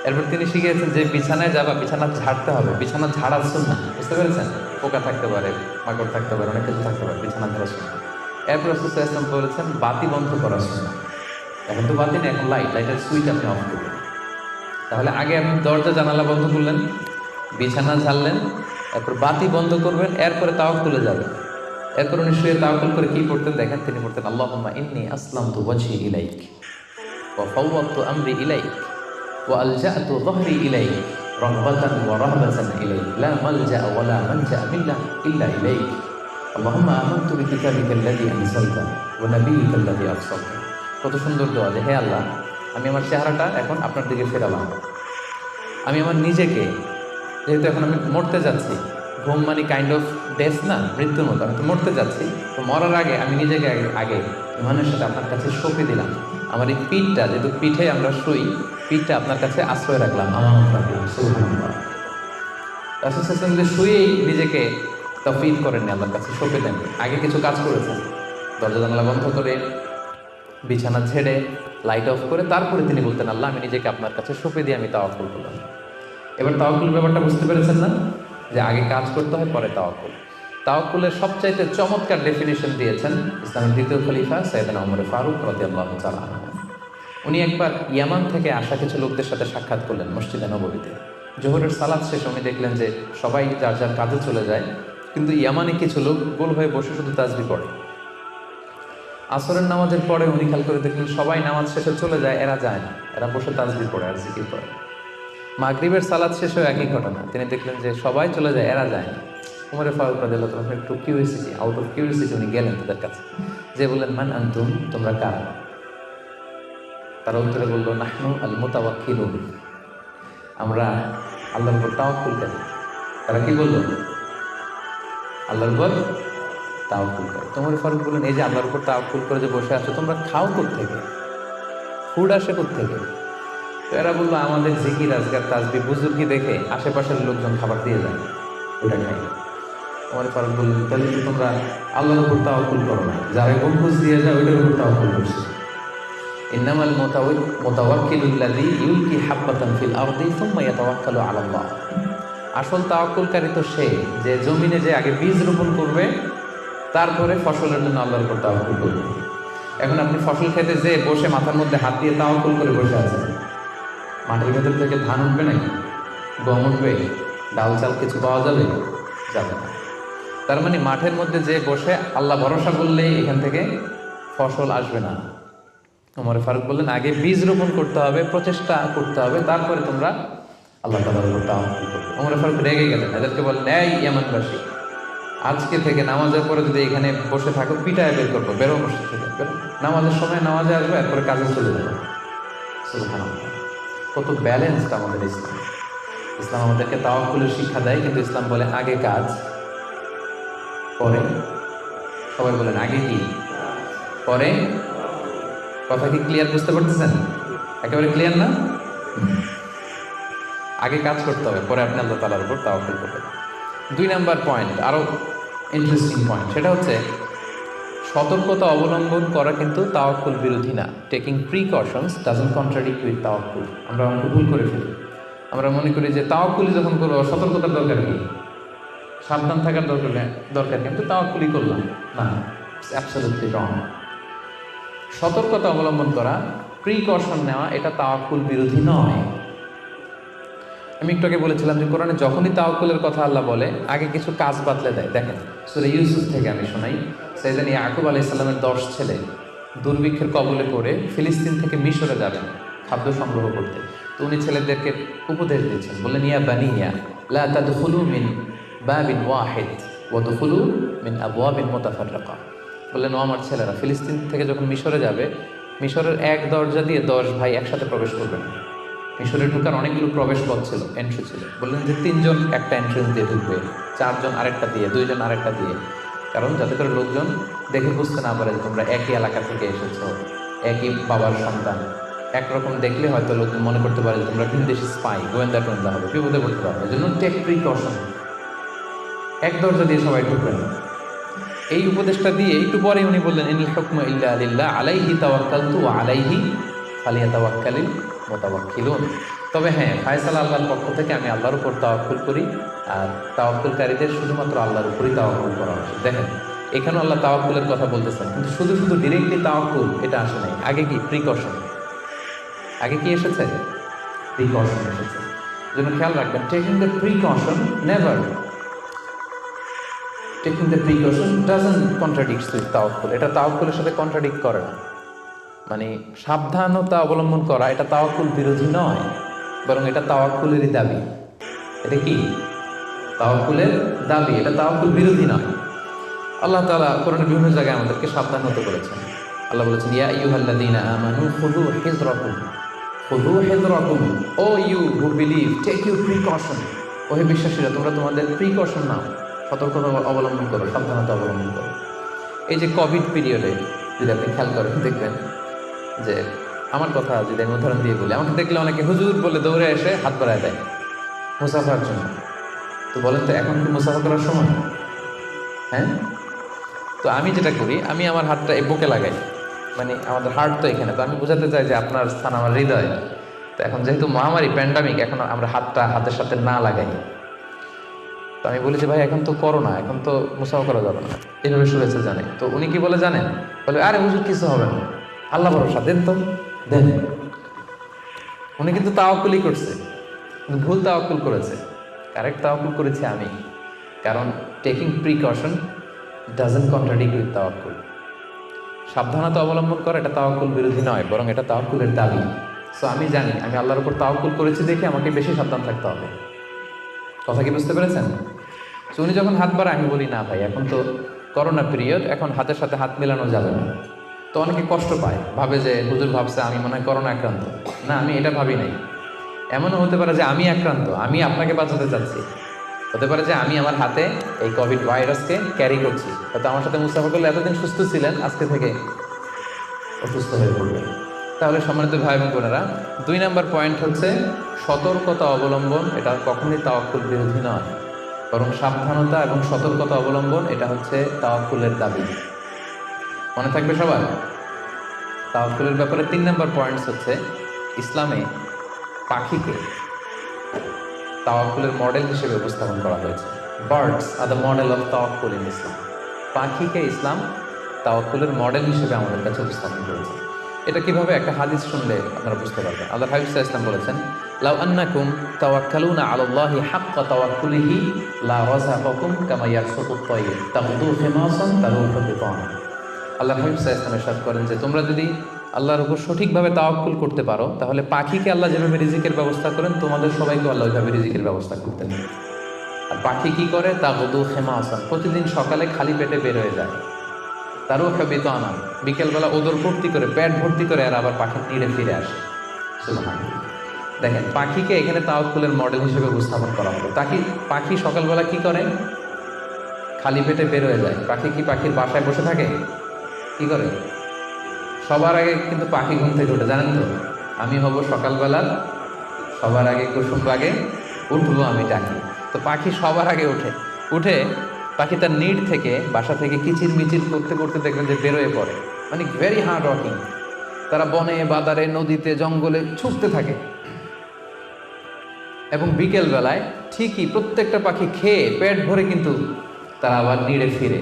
এরপর তিনি শিখিয়েছেন যে বিছানায় যাবা, বিছানা ঝাড়তে হবে। বিছানা ঝাড়ার সুন্নাহ, বুঝতে পেরেছেন? পোকা থাকতে পারে, মাকড় থাকতে পারে, অনেক কিছু থাকতে পারে, বিছানা ঝাড়ার সুন্নাহ। এরপর রাসূল সাল্লাল্লাহু আলাইহি ওয়াসাল্লাম বলেছেন বাতি বন্ধ করার সুন্নাহ। এখন তো বাতি নেই, এখন লাইটের সুইচ আপনি অফ করবেন। তাহলে আগে আপনি দরজা জানালা বন্ধ করলেন, বিছানা ঝাড়লেন, এরপর বাতি বন্ধ করবেন, এরপরে তাওয়াক্কুলে যাবেন। এরপর উনি শুয়ে তাওয়াক্কুল করে কি পড়তেন দেখেন, তিনি পড়তেন আল্লাহুম্মা ইন্নী আসলামতু ওয়াজহি ইলাইক ওয়া ফাওয়াদতু আমরি ইলাইক ওয়া আলজা'তু যহরি ইলাইক রাগবাতান ওয়া রাহবাতান ইলাইক লা মালজা ওয়া লা মানজা ইল্লা ইলাইক আল্লাহুম্মা আমানতু বিকিতাবিকাল্লাযী আনজালতা ওয়া নাবিয়্যিকাল্লাযী আরসালতা। কত সুন্দর দোয়া যে হে আল্লাহ, আমি আমার চেহারাটা এখন আপনার দিকে ফেরালাম। আমি আমার নিজেকে, যেহেতু এখন আমি মরতে যাচ্ছি, ঘুম মানে কাইন্ড অফ ডেথ না, মৃত্যুর মতো, আমি তো মরতে যাচ্ছি, তো মরার আগে আমি নিজেকে আগে ইমানের সাথে আপনার কাছে সঁপে দিলাম। আমার এই পিঠটা, যেহেতু পিঠে আমরা শুই, পিঠটা আপনার কাছে আশ্রয় রাখলাম, আমানত রাখলাম। রাসূল সাল্লাল্লাহু আলাইহি শুয়েই নিজেকে তাফওয়ীদ করেননি, আল্লাহর কাছে সঁপে দেন। আগে কিছু কাজ করেছেন, দরজা জানালা বন্ধ করে, বিছানা ছেড়ে, লাইট অফ করে, তারপরে তিনি বলতেন আল্লাহ আমি নিজেকে আপনার কাছে সঁপে দিয়ে আমি তাওয়াক্কুল করলাম। এবার তাওয়াক্কুল ব্যাপারটা বুঝতে পেরেছেন না, যে আগে কাজ করতে হয় পরে তাওয়াক্কুল। তাওয়াক্কুলের সবচাইতে চমৎকার ডেফিনেশন দিয়েছেন ইসলামের দ্বিতীয় খলিফা সাইয়েদনা ওমর ফারুক রাদিয়াল্লাহু তাআলা আনহু। উনি একবার ইয়ামান থেকে আসা কিছু লোকদের সাথে সাক্ষাৎ করলেন মসজিদে নববীতে। জোহরের সালাত শেষে উনি দেখলেন যে সবাই যার যার কাজে চলে যায়, কিন্তু ইয়ামানে কিছু লোক গোল হয়ে বসে শুধু তাসবিহ পড়ে। আসরের নামাজের পরে উনি খেয়াল করে দেখলেন সবাই নামাজ শেষে চলে যায়, এরা যায় না, এরা বসে তাসবিহ পড়ে আর জিকির করে। মাগরিবের সালাত শেষেও একই ঘটনা, তিনি দেখলেন যে সবাই চলে যায়, এরা যায় না। উমর ফারুক রাদিয়াল্লাহু তাআলা একটু কিউরিওসিটি, আউট অফ কিউরিওসিটি উনি গেলেন তাদের কাছে, যে বললেন মান আনতুম, তোমরা কারা? তারা উত্তরে বলল নাহনু আল মুতাওয়াক্কিলুন, আমরা আল্লাহর উপর তাওয়াক্কুল করি। তারা কি বলল? আল্লাহর উপর তাওয়াক্কুল করে। উমর ফারুক বললেন এই যে আল্লাহর উপর তাওয়াক্কুল করে যে বসে আছো, তোমরা খাও কোত্থেকে? ফুড আসে কোত্থেকে? তো এরা বললো আমাদের জিকির আজকার তাসবিহ বুজুর্গি দেখে আশেপাশের লোকজন খাবার দিয়ে যায়, ওটা খাই। ওমর ফারুক বললেন তাহলে কি তোমরা আল্লাহর উপর তাওয়াক্কুল করো না? যারা গম্বুজ দিয়ে যায় ওইটার উপর তাওয়াক্কুল করছে। ইন্নামাল মুতাওয়াক্কিলুল্লাযী ইউলকি হাব্বাতান ফিল আরদি সুম্মা ইয়াতাওয়াক্কালু আলাল্লাহ। আসল তাওয়াক্কুলকারী তো সে, যে জমিনে যে আগে বীজ রোপণ করবে, তারপরে ফসলের জন্য আল্লাহর উপর তাওয়াক্কুল করবে। এখন আপনি ফসল খেতে যে বসে মাথার মধ্যে হাত দিয়ে তাওয়াক্কুল করে বসে আছেন, মাটির ভেতর থেকে ধান উঠবে নাকি? গম উঠবে? ডাল চাল কিছু পাওয়া যাবে? যাবে না। তার মানে মাঠের মধ্যে যে বসে আল্লাহ ভরসা করলেই এখান থেকে ফসল আসবে না। ওমর ফারুক বললেন আগে বীজ রোপণ করতে হবে, প্রচেষ্টা করতে হবে, তারপরে তোমরা আল্লাহ তাআলার উপর তাওয়াক্কুল করবে। ওমর ফারুক রেগে গেলেন, এদেরকে বললেন এই ইয়ামানবাসী, আজকে থেকে নামাজের পরে যদি এখানে বসে থাকো পিটায় বের করবো, বেরো মসজিদ থেকে, বেরো। নামাজের সময় নামাজে আসবে, এরপরে কাজে চলে যাবে। সুবহানাল্লাহ, কত ব্যালেন্সড আমাদের ইসলাম। ইসলাম আমাদেরকে তাওয়াক্কুলের শিক্ষা দেয়, কিন্তু ইসলাম বলে আগে কাজ পরে। সবাই বলেন আগে কি পরে? কথা কি ক্লিয়ার বুঝতে পারতেছেন? একেবারে ক্লিয়ার না? আগে কাজ করতে হবে, পরে আপনি আল্লাহ তাআলার উপর তাওয়াক্কুল করবেন। 2 নাম্বার পয়েন্ট, আরো ইন্টারেস্টিং পয়েন্ট, সেটা হচ্ছে সতর্কতা অবলম্বন করা কিন্তু তাওয়াক্কুল বিরোধী না। Taking precautions doesn't contradict with তাওয়াক্কুল। আমরা অনেক ভুল করে ফেলি, আমরা মনে করি যে তাওয়াক্কুলই যখন করবো সতর্কতার দরকার কি, সাবধান থাকার দরকার কিন্তু তাওয়াক্কুলই করলাম না। অ্যাবসলিউটলি রং। সতর্কতা অবলম্বন করা, প্রিকশন নেওয়া, এটা তাওয়াক্কুল বিরোধী নয়। আমি একটু আগে বলেছিলাম যে কোরআনে যখনই তাওয়াক্কুলের কথা আল্লাহ বলে আগে কিছু কাজ বাতলে দেয়। দেখেন সূরা ইউসুফ থেকে আমি শোনাই, সাইয়েদনা ইয়াকুব আলাইহিস সালামের 10 ছেলে দুর্ভিক্ষের কবলে পড়ে ফিলিস্তিন থেকে মিশরে যাবেন খাদ্য সংগ্রহ করতে। তো উনি ছেলেদেরকে উপদেশ দিয়েছেন, বললেন ইয়া বানিয়া লা তাদখুলু মিন বাবিন ওয়াহিদ ওয়া দুখুলু মিন আবওয়াবিন মুতাফাররাকা। বললেন ও আমার ছেলেরা, ফিলিস্তিন থেকে যখন মিশরে যাবে, মিশরের এক দরজা দিয়ে 10 ভাই একসাথে প্রবেশ করবেন। মিশরে ঢুকার অনেকগুলো প্রবেশ পথ ছিল, এন্ট্রি ছিল। বললেন যে 3 জন একটা এন্ট্রেন্স দিয়ে ঢুকবে, 4 জন আরেকটা দিয়ে, 2 জন আরেকটা দিয়ে, কারণ যাতে করে লোকজন দেখে বুঝতে না পারে যে তোমরা একই এলাকা থেকে এসেছো, একই বাবার সন্তান। একরকম দেখলে হয়তো লোকজন মনে করতে পারে যে তোমরা ভিনদেশি স্পাই, গোয়েন্দা টোয়েন্দা হবে, বিপদে পড়তে পারবে। এই জন্য টেক প্রিকশন, এক দরজা দিয়ে সবাই ঢুকবেন। এই উপদেশটা দিয়ে একটু পরে উনি বললেন ইনিল হুকমু ইল্লা লিল্লাহ আলাইহি তাওয়াক্কালতু ওয়া আলাইহি ফালিয়াতাওয়াক্কালিল মুতাওয়াক্কিলুন। তবে হ্যাঁ, ফায়সালা আল্লাহর পক্ষ থেকে, আমি আল্লাহর উপর তাওয়াক্কুল করি, আর তাওয়াক্কুলকারীদের শুধুমাত্র আল্লাহর উপরই তাওয়াক্কুল করা উচিত। দেখেন এখানেও আল্লাহ তাওয়াক্কুলের কথা বলতেছেন, কিন্তু শুধু শুধু ডিরেক্টলি তাওয়াক্কুল এটা আসে নাই। আগে কি প্রিকশন, আগে কি এসেছে? প্রিকশন এসেছে। জন্য খেয়াল রাখবেন, taking the precaution, never taking the precaution doesn't contradicts with তাওয়াক্কুল। এটা তাওয়াক্কুলের সাথে কন্ট্রাডিক্ট করে না। মানে সাবধানতা অবলম্বন করা এটা তাওয়াক্কুল বিরোধী নয়, বরং এটা তাওয়াক্কুলেরই দাবি। এটা কি? তাওয়াক্কুলের দাবি, এটা তাওয়াক্কুল বিরোধী নয়। আল্লাহ তাআলা কোরআনের বিভিন্ন জায়গায় আমাদেরকে সাবধান হতে বলেছেন। আল্লাহ বলেছেন, ইয়া আইয়ুহাল্লাযীনা আমানু খুযু হিযরাকুম, খুযু হিযরাকুম, O you who believe, take your precaution. ও হে বিশ্বাসীরা, তোমরা তোমাদের প্রিকশন নাও, সতর্কতা অবলম্বন করো, সাবধানতা অবলম্বন করো। এই যে কোভিড পিরিয়ডে যদি আপনি খেয়াল করেন, দেখবেন যে আমার কথা যদি আমি উদাহরণ দিয়ে বলি, আমাকে দেখলে অনেকে হুজুর বলে দৌড়ে এসে হাত বাড়ায় দেয় মুসাফার জন্য। তো বলেন তো, এখন কি মুসাফা করার সময়? হ্যাঁ। তো আমি যেটা করি, আমি আমার হাতটা এই বুকে লাগাই, মানে আমাদের হার্ট তো এখানে, তো আমি বোঝাতে চাই যে আপনার স্থান আমার হৃদয়। তো এখন যেহেতু মহামারী প্যান্ডামিক, এখন আমরা হাতটা হাতের সাথে না লাগাই। তো আমি বলি যে ভাই এখন তো করোনা, এখন তো মুসাফা করা যাবে না, এইভাবে শুনেছে জানে। তো উনি কি বলে জানেন? বলে আরে হুজুর কিছু হবে না, আল্লাহ ভরসা, দেন তো দেন। উনি কিন্তু তাওয়াক্কুলই করছে, ভুল তাওয়াক্কুল করেছে। কারেক্ট তাওয়াক্কুল করেছি আমি, কারণ taking precaution doesn't contradict with তাওয়াক্কুল। সাবধানতা অবলম্বন করা এটা তাওয়াক্কুল বিরোধী নয়, বরং এটা তাওয়াক্কুলের দাবি। সো আমি জানি আমি আল্লাহর উপর তাওয়াক্কুল করেছি দেখে আমাকে বেশি সাবধান থাকতে হবে। কথা কি বুঝতে পেরেছেন? তো উনি যখন হাত বাড়ায়, আমি বলি না ভাই এখন তো করোনা পিরিয়ড, এখন হাতের সাথে হাত মেলানো যাবে না। তো অনেকে কষ্ট পায়, ভাবে যে হুজুর ভাবছে আমি মনে হয় করোনা আক্রান্ত। না, আমি এটা ভাবি নাই। এমনও হতে পারে যে আমি আক্রান্ত, আমি আপনাকে বাঁচাতে চাচ্ছি। হতে পারে যে আমি আমার হাতে এই কোভিড ভাইরাসকে ক্যারি করছি, হয়তো আমার সাথে মুস্তাফা করলে এতদিন সুস্থ ছিলেন, আজকে থেকে অসুস্থ হয়ে পড়বেন। তাহলে সম্মানিত ভাই এবং বোনেরা, 2 নম্বর পয়েন্ট হচ্ছে সতর্কতা অবলম্বন। এটা কখনোই তাওয়াক্কুল বিরোধী নয়, বরং সাবধানতা এবং সতর্কতা অবলম্বন এটা হচ্ছে তাওয়াক্কুলের দাবি। মনে থাকবে সবার। তাওয়াক্কুলের ব্যাপারে 3 নম্বর পয়েন্টস হচ্ছে ইসলামে পাখিকে তাওয়াক্কুলের মডেল হিসেবে উপস্থাপন করা হয়েছে। Birds are the model of তাওয়াক্কুল ইন ইসলাম। পাখিকে ইসলাম তাওয়াক্কুলের মডেল হিসেবে আমাদের কাছে উপস্থাপন করেছে। এটা কিভাবে? একটা হাদিস শুনলে আপনারা বুঝতে পারবেন। আল্লাহ হাবিব সাল্লাল্লাহু আলাইহি ওয়াসাল্লাম বলেছেন, লাউ আন্নাকুম তাওয়াক্কালুনা আলাল্লাহি হাক্কা তাওয়াক্কুলিহি লা রাযাকাকুম কামা ইয়ারযুকুত তায়র তাগদু খিমাসান তারুহু বিতানা। আল্লাহ হাবিব সাল্লাল্লাহু আলাইহি ওয়াসাল্লাম ইরশাদ করেন যে তোমরা যদি আল্লাহর উপর সঠিকভাবে তাওয়াক্কুল করতে পারো, তাহলে পাখিকে আল্লাহ যেভাবে রিজিকের ব্যবস্থা করেন, তোমাদের সবাইকে আল্লাহ ওইভাবে রিজিকের ব্যবস্থা করতেন। আর পাখি কি করে? তাগদু খিমাসান, প্রতিদিন সকালে খালি পেটে বের হয়ে যায়। তারও বিতানা, বিকেলবেলা ওদর ভর্তি করে, পেট ভর্তি করে, আর আবার পাখি নিড়ে ফিরে আসে। সুবহানাল্লাহ। দেখেন, পাখিকে এখানে তাওয়াক্কুলের মডেল হিসেবে উপস্থাপন করা হলো। পাখি সকালবেলা কি করে? খালি পেটে বের হয়ে যায়। পাখি কি পাখির বাসায় বসে থাকে? কি করে? সবার আগে কিন্তু পাখি ঘুম থেকে ওঠে, জানেন তো? আমি হব সকালবেলা সবার আগে, কুসুম আগে উঠবো আমি ডাকি। তো পাখি সবার আগে উঠে পাখি তার নিড থেকে, বাসা থেকে কিচির মিচির করতে করতে দেখবেন যে বেরোয় পড়ে। মানে ভেরি হার্ড ওয়ার্কিং। তারা বনে, বাদারে, নদীতে, জঙ্গলে ছুটতে থাকে। এবং বিকেল বেলায় ঠিকই প্রত্যেকটা পাখি খেয়ে পেট ভরে কিন্তু তারা আবার নিড়ে ফিরে।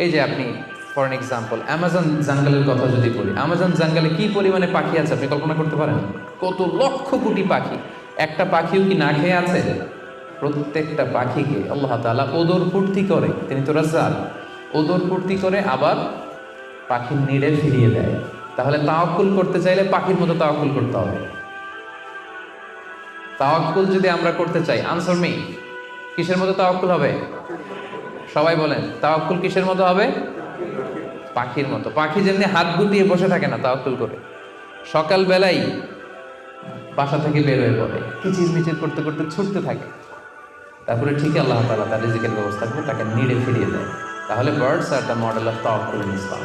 এই যে আপনি ফর এন এক্সাম্পল অ্যামাজন জঙ্গলের কথা যদি বলি, অ্যামাজন জঙ্গলে কি পরিমাণে পাখি আছে আপনি কল্পনা করতে পারেন? কত লক্ষ কোটি পাখি। একটা পাখিও কি না খেয়ে আছে? প্রত্যেকটা পাখিকে আল্লাহ তাআলা ওদর পূর্তি করে, তিনি তো রাজ্জাক, ওদর পূর্তি করে আবার পাখির নিড়ে ফিরিয়ে দেয়। তাহলে তাওয়াক্কুল করতে চাইলে পাখির মতো তাওয়াক্কুল করতে হবে। তাওয়াক্কুল যদি আমরা করতে চাই, আনসার মি, কিসের মতো তাওয়াক্কুল হবে? সবাই বলেন, তাওয়াক্কুল কিসের মতো হবে? পাখির মতো। পাখি যেমনি হাত গুটিয়ে বসে থাকে না তাওয়াক্কুল করে, সকালবেলাই বাসা থেকে বের হয়ে পড়ে, কিচির মিচির করতে করতে ছুটতে থাকে, তারপরে ঠিকই আল্লাহ তাআলা তার রিজিকের ব্যবস্থা করে তাকে নিড়ে ফিরিয়ে দেয়। তাহলে birds are the model of তাওয়াক্কুল ইন ইসলাম।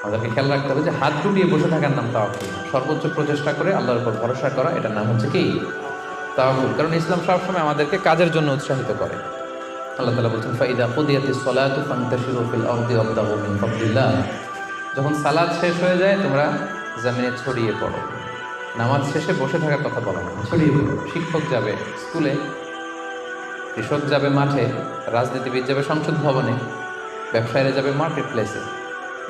আমাদেরকে খেয়াল রাখতে হবে যে হাত গুটিয়ে বসে থাকার নাম তাওয়াক্কুল, সর্বোচ্চ প্রচেষ্টা করে আল্লাহর উপর ভরসা করা, এটার নাম হচ্ছে কি? তাওয়াক্কুল। কারণ ইসলাম সবসময় আমাদেরকে কাজের জন্য উৎসাহিত করে। আল্লাহ তাআলা বলছেন, ফাইদা কুদিয়াতিস সালাতু ফান্তাশিরু ফিল আরদি ওয়াবতাগু মিন ফাদলিল্লাহ। যখন সালাত শেষ হয়ে যায় তোমরা জমিনে ছড়িয়ে পড়ো। নামাজ শেষে বসে থাকার কথা বলা না, ছড়িয়ে পড়ো। শিক্ষক যাবে স্কুলে, কৃষক যাবে মাঠে, রাজনীতিবিদ যাবে সংসদ ভবনে, ব্যবসায়ীরা যাবে মার্কেট প্লেসে,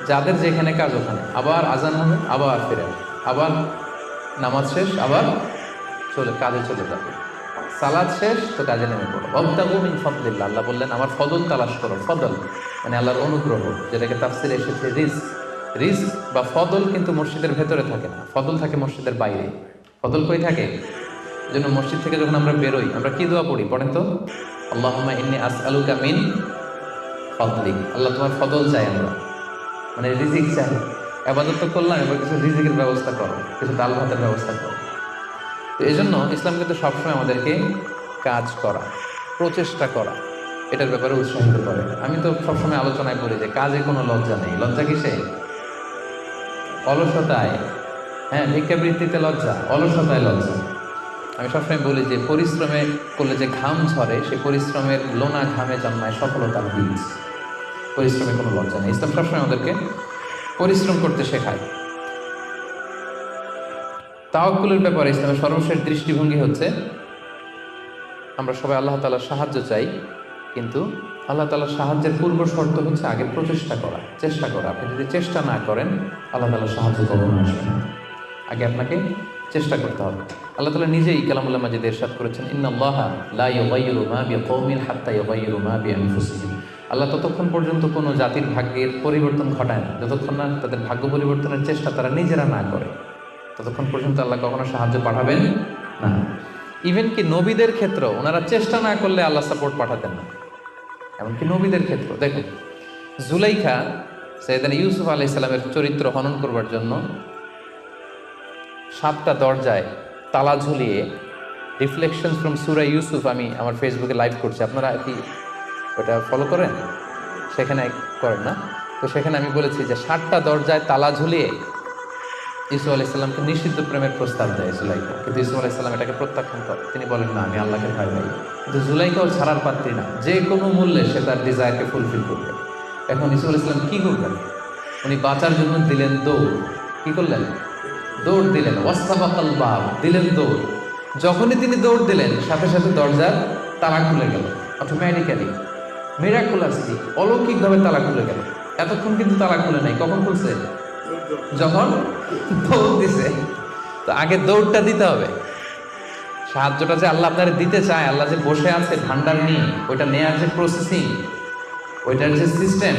যাদের যেখানে কাজ ওখানে। আবার আজান হবে, আবার ফিরে, আবার নামাজ শেষ, আবার কাজে চলে যাবে। সালাদ শেষ তো কাজে নেমে পড়ো। ওয়াবতাগু মিন ফাদলিল্লাহ, আল্লাহ বললেন আমার ফদল তালাশ করো। ফদল মানে আল্লাহর অনুগ্রহ, যেটাকে তাফসিরে এসেছে রিজক। রিজক বা ফদল কিন্তু মসজিদের ভেতরে থাকে না, ফদল থাকে মসজিদের বাইরে। ফদল কই থাকে? জন্য মসজিদ থেকে যখন আমরা বেরোই আমরা কি দোয়া পড়ি? পড়েন তো, আল্লাহুম্মা ইন্নী আসআলুকা মিন ফাদলিক। আল্লাহ তোমার ফদল চাই আমরা, মানে রিজিক চাই। ইবাদত তো করলাম, এবার কিছু রিজিকের ব্যবস্থা করো, কিছু ডাল ভাতের ব্যবস্থা করো। তো এই জন্য ইসলাম কিন্তু সবসময় আমাদেরকে কাজ করা, প্রচেষ্টা করা, এটার ব্যাপারে উৎসাহিত করে। আমি তো সবসময় আলোচনায় বলি যে কাজে কোনো লজ্জা নেই। লজ্জা কিসে? অলসতায়। হ্যাঁ, ভিক্ষাবৃত্তিতে লজ্জা, অলসতায় লজ্জা। আমি সবসময় বলি যে পরিশ্রমে করলে যে ঘাম ঝরে, সেই পরিশ্রমের লোনা ঘামে জন্মায় সফলতার বীজ। পরিশ্রমে কোনো লজ্জা নেই। ইসলাম সবসময় আমাদেরকে পরিশ্রম করতে শেখায়। তাওয়াক্কুলের ব্যাপারে ইসলামের সর্বশেষ দৃষ্টিভঙ্গি হচ্ছে আমরা সবাই আল্লাহ তাআলার সাহায্য চাই, কিন্তু আল্লাহ তাআলার সাহায্যের পূর্ব শর্ত হচ্ছে আগে প্রচেষ্টা করা, চেষ্টা করা। আপনি যদি চেষ্টা না করেন আল্লাহ তাআলার সাহায্য কখনো আসবে না। আগে আপনাকে চেষ্টা করতে হবে। আল্লাহ তাআলা নিজেই কালামুল্লাহ মাজিদে ইরশাদ করেছেন, ইন্নাল্লাহা লা ইউগাইয়িরু মা বিকওমিন হাত্তা ইউগাইয়িরু মা বিআনফুসিহিম। আল্লাহ ততক্ষণ পর্যন্ত কোনো জাতির ভাগ্যের পরিবর্তন ঘটায় না যতক্ষণ না তাদের ভাগ্য পরিবর্তনের চেষ্টা তারা নিজেরা না করে, ততক্ষণ পর্যন্ত আল্লাহ কখনো সাহায্য পাঠাবেন না। ইভেন কি নবীদের ক্ষেত্রেও ওনারা চেষ্টা না করলে আল্লাহ সাপোর্ট পাঠাতেন না। এমনকি নবীদের ক্ষেত্র দেখুন, জুলাইখা সাইয়েদনা ইউসুফ আলাইহিস সালামের চরিত্র হনন করবার জন্য 7টা দরজায় তালা ঝুলিয়ে, রিফ্লেকশন ফ্রম সূরা ইউসুফ আমি আমার ফেসবুকে লাইভ করছি, আপনারা কি ওটা ফলো করেন? সেখানে করেন না? তো সেখানে আমি বলেছি যে 7টা দরজায় তালা ঝুলিয়ে ইউসুফ আলাইহিস সালামকে নিষিদ্ধ প্রেমের প্রস্তাব দেয় জুলাইখা, কিন্তু ইউসুফ আলাইহিস সালাম এটাকে প্রত্যাখ্যান করেন। তিনি বলেন না, আমি আল্লাহকে ভয় পাই। কিন্তু জুলাইখাও ছাড়ার পাত্রী না, যে কোনো মূল্যে সে তার ডিজায়ারকে ফুলফিল করবে। এখন ইউসুফ আলাইহিস সালাম কি করবেন? উনি বাঁচার জন্য দিলেন দৌড়। কি করলেন? দৌড় দিলেন। ওয়াসতাবাকাল বাব, দিলেন দৌড়। যখনই তিনি দৌড় দিলেন সাথে সাথে দরজার তালা খুলে গেল, অটোমেটিক্যালি, মিরাকুলাসলি, অলৌকিকভাবে তালা খুলে গেল। এতক্ষণ কিন্তু তালা খুলে নাই। কখন খুলছে? যখন দৌড় দিছে। তো আগে দৌড়টা দিতে হবে। সাহায্যটা যে আল্লাহ আপনার দিতে চায়, আল্লাহ যে বসে আছে ভান্ডার নিয়ে, ওইটা নেয়ার যে প্রসেসিং, ওইটার যে সিস্টেম,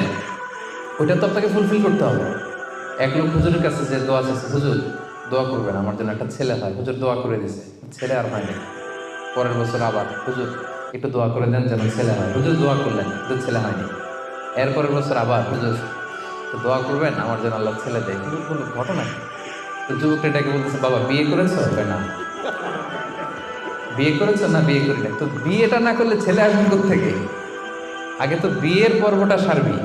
ওইটা তো আপনাকে ফুলফিল করতে হবে। এক লোক হুজুরের কাছে যে দোয়া চাচ্ছে, হুজুর দোয়া করবেন আমার জন্য একটা ছেলে হয়। হুজুর দোয়া করে দিছে, ছেলে আর হয়নি। পরের বছর আবার, হুজুর একটু দোয়া করে দেন যেন ছেলে হয়। হুজুর দোয়া করলেন, কিন্তু ছেলে হয়নি। এরপরের বছর আবার, হুজুর তো দোয়া করবেন আমার জন্য আল্লাহ ছেলে দেয়। হুজুর কোনো ঘটনা নেই। তো যুবকটা এটাকে বলতেছে, বাবা বিয়ে করেছো? না। বিয়ে করেছো? না, বিয়ে করি না। তো বিয়েটা না করলে ছেলে আসবে কোত্থেকে? আগে তো বিয়ের পর্বটা সারবি,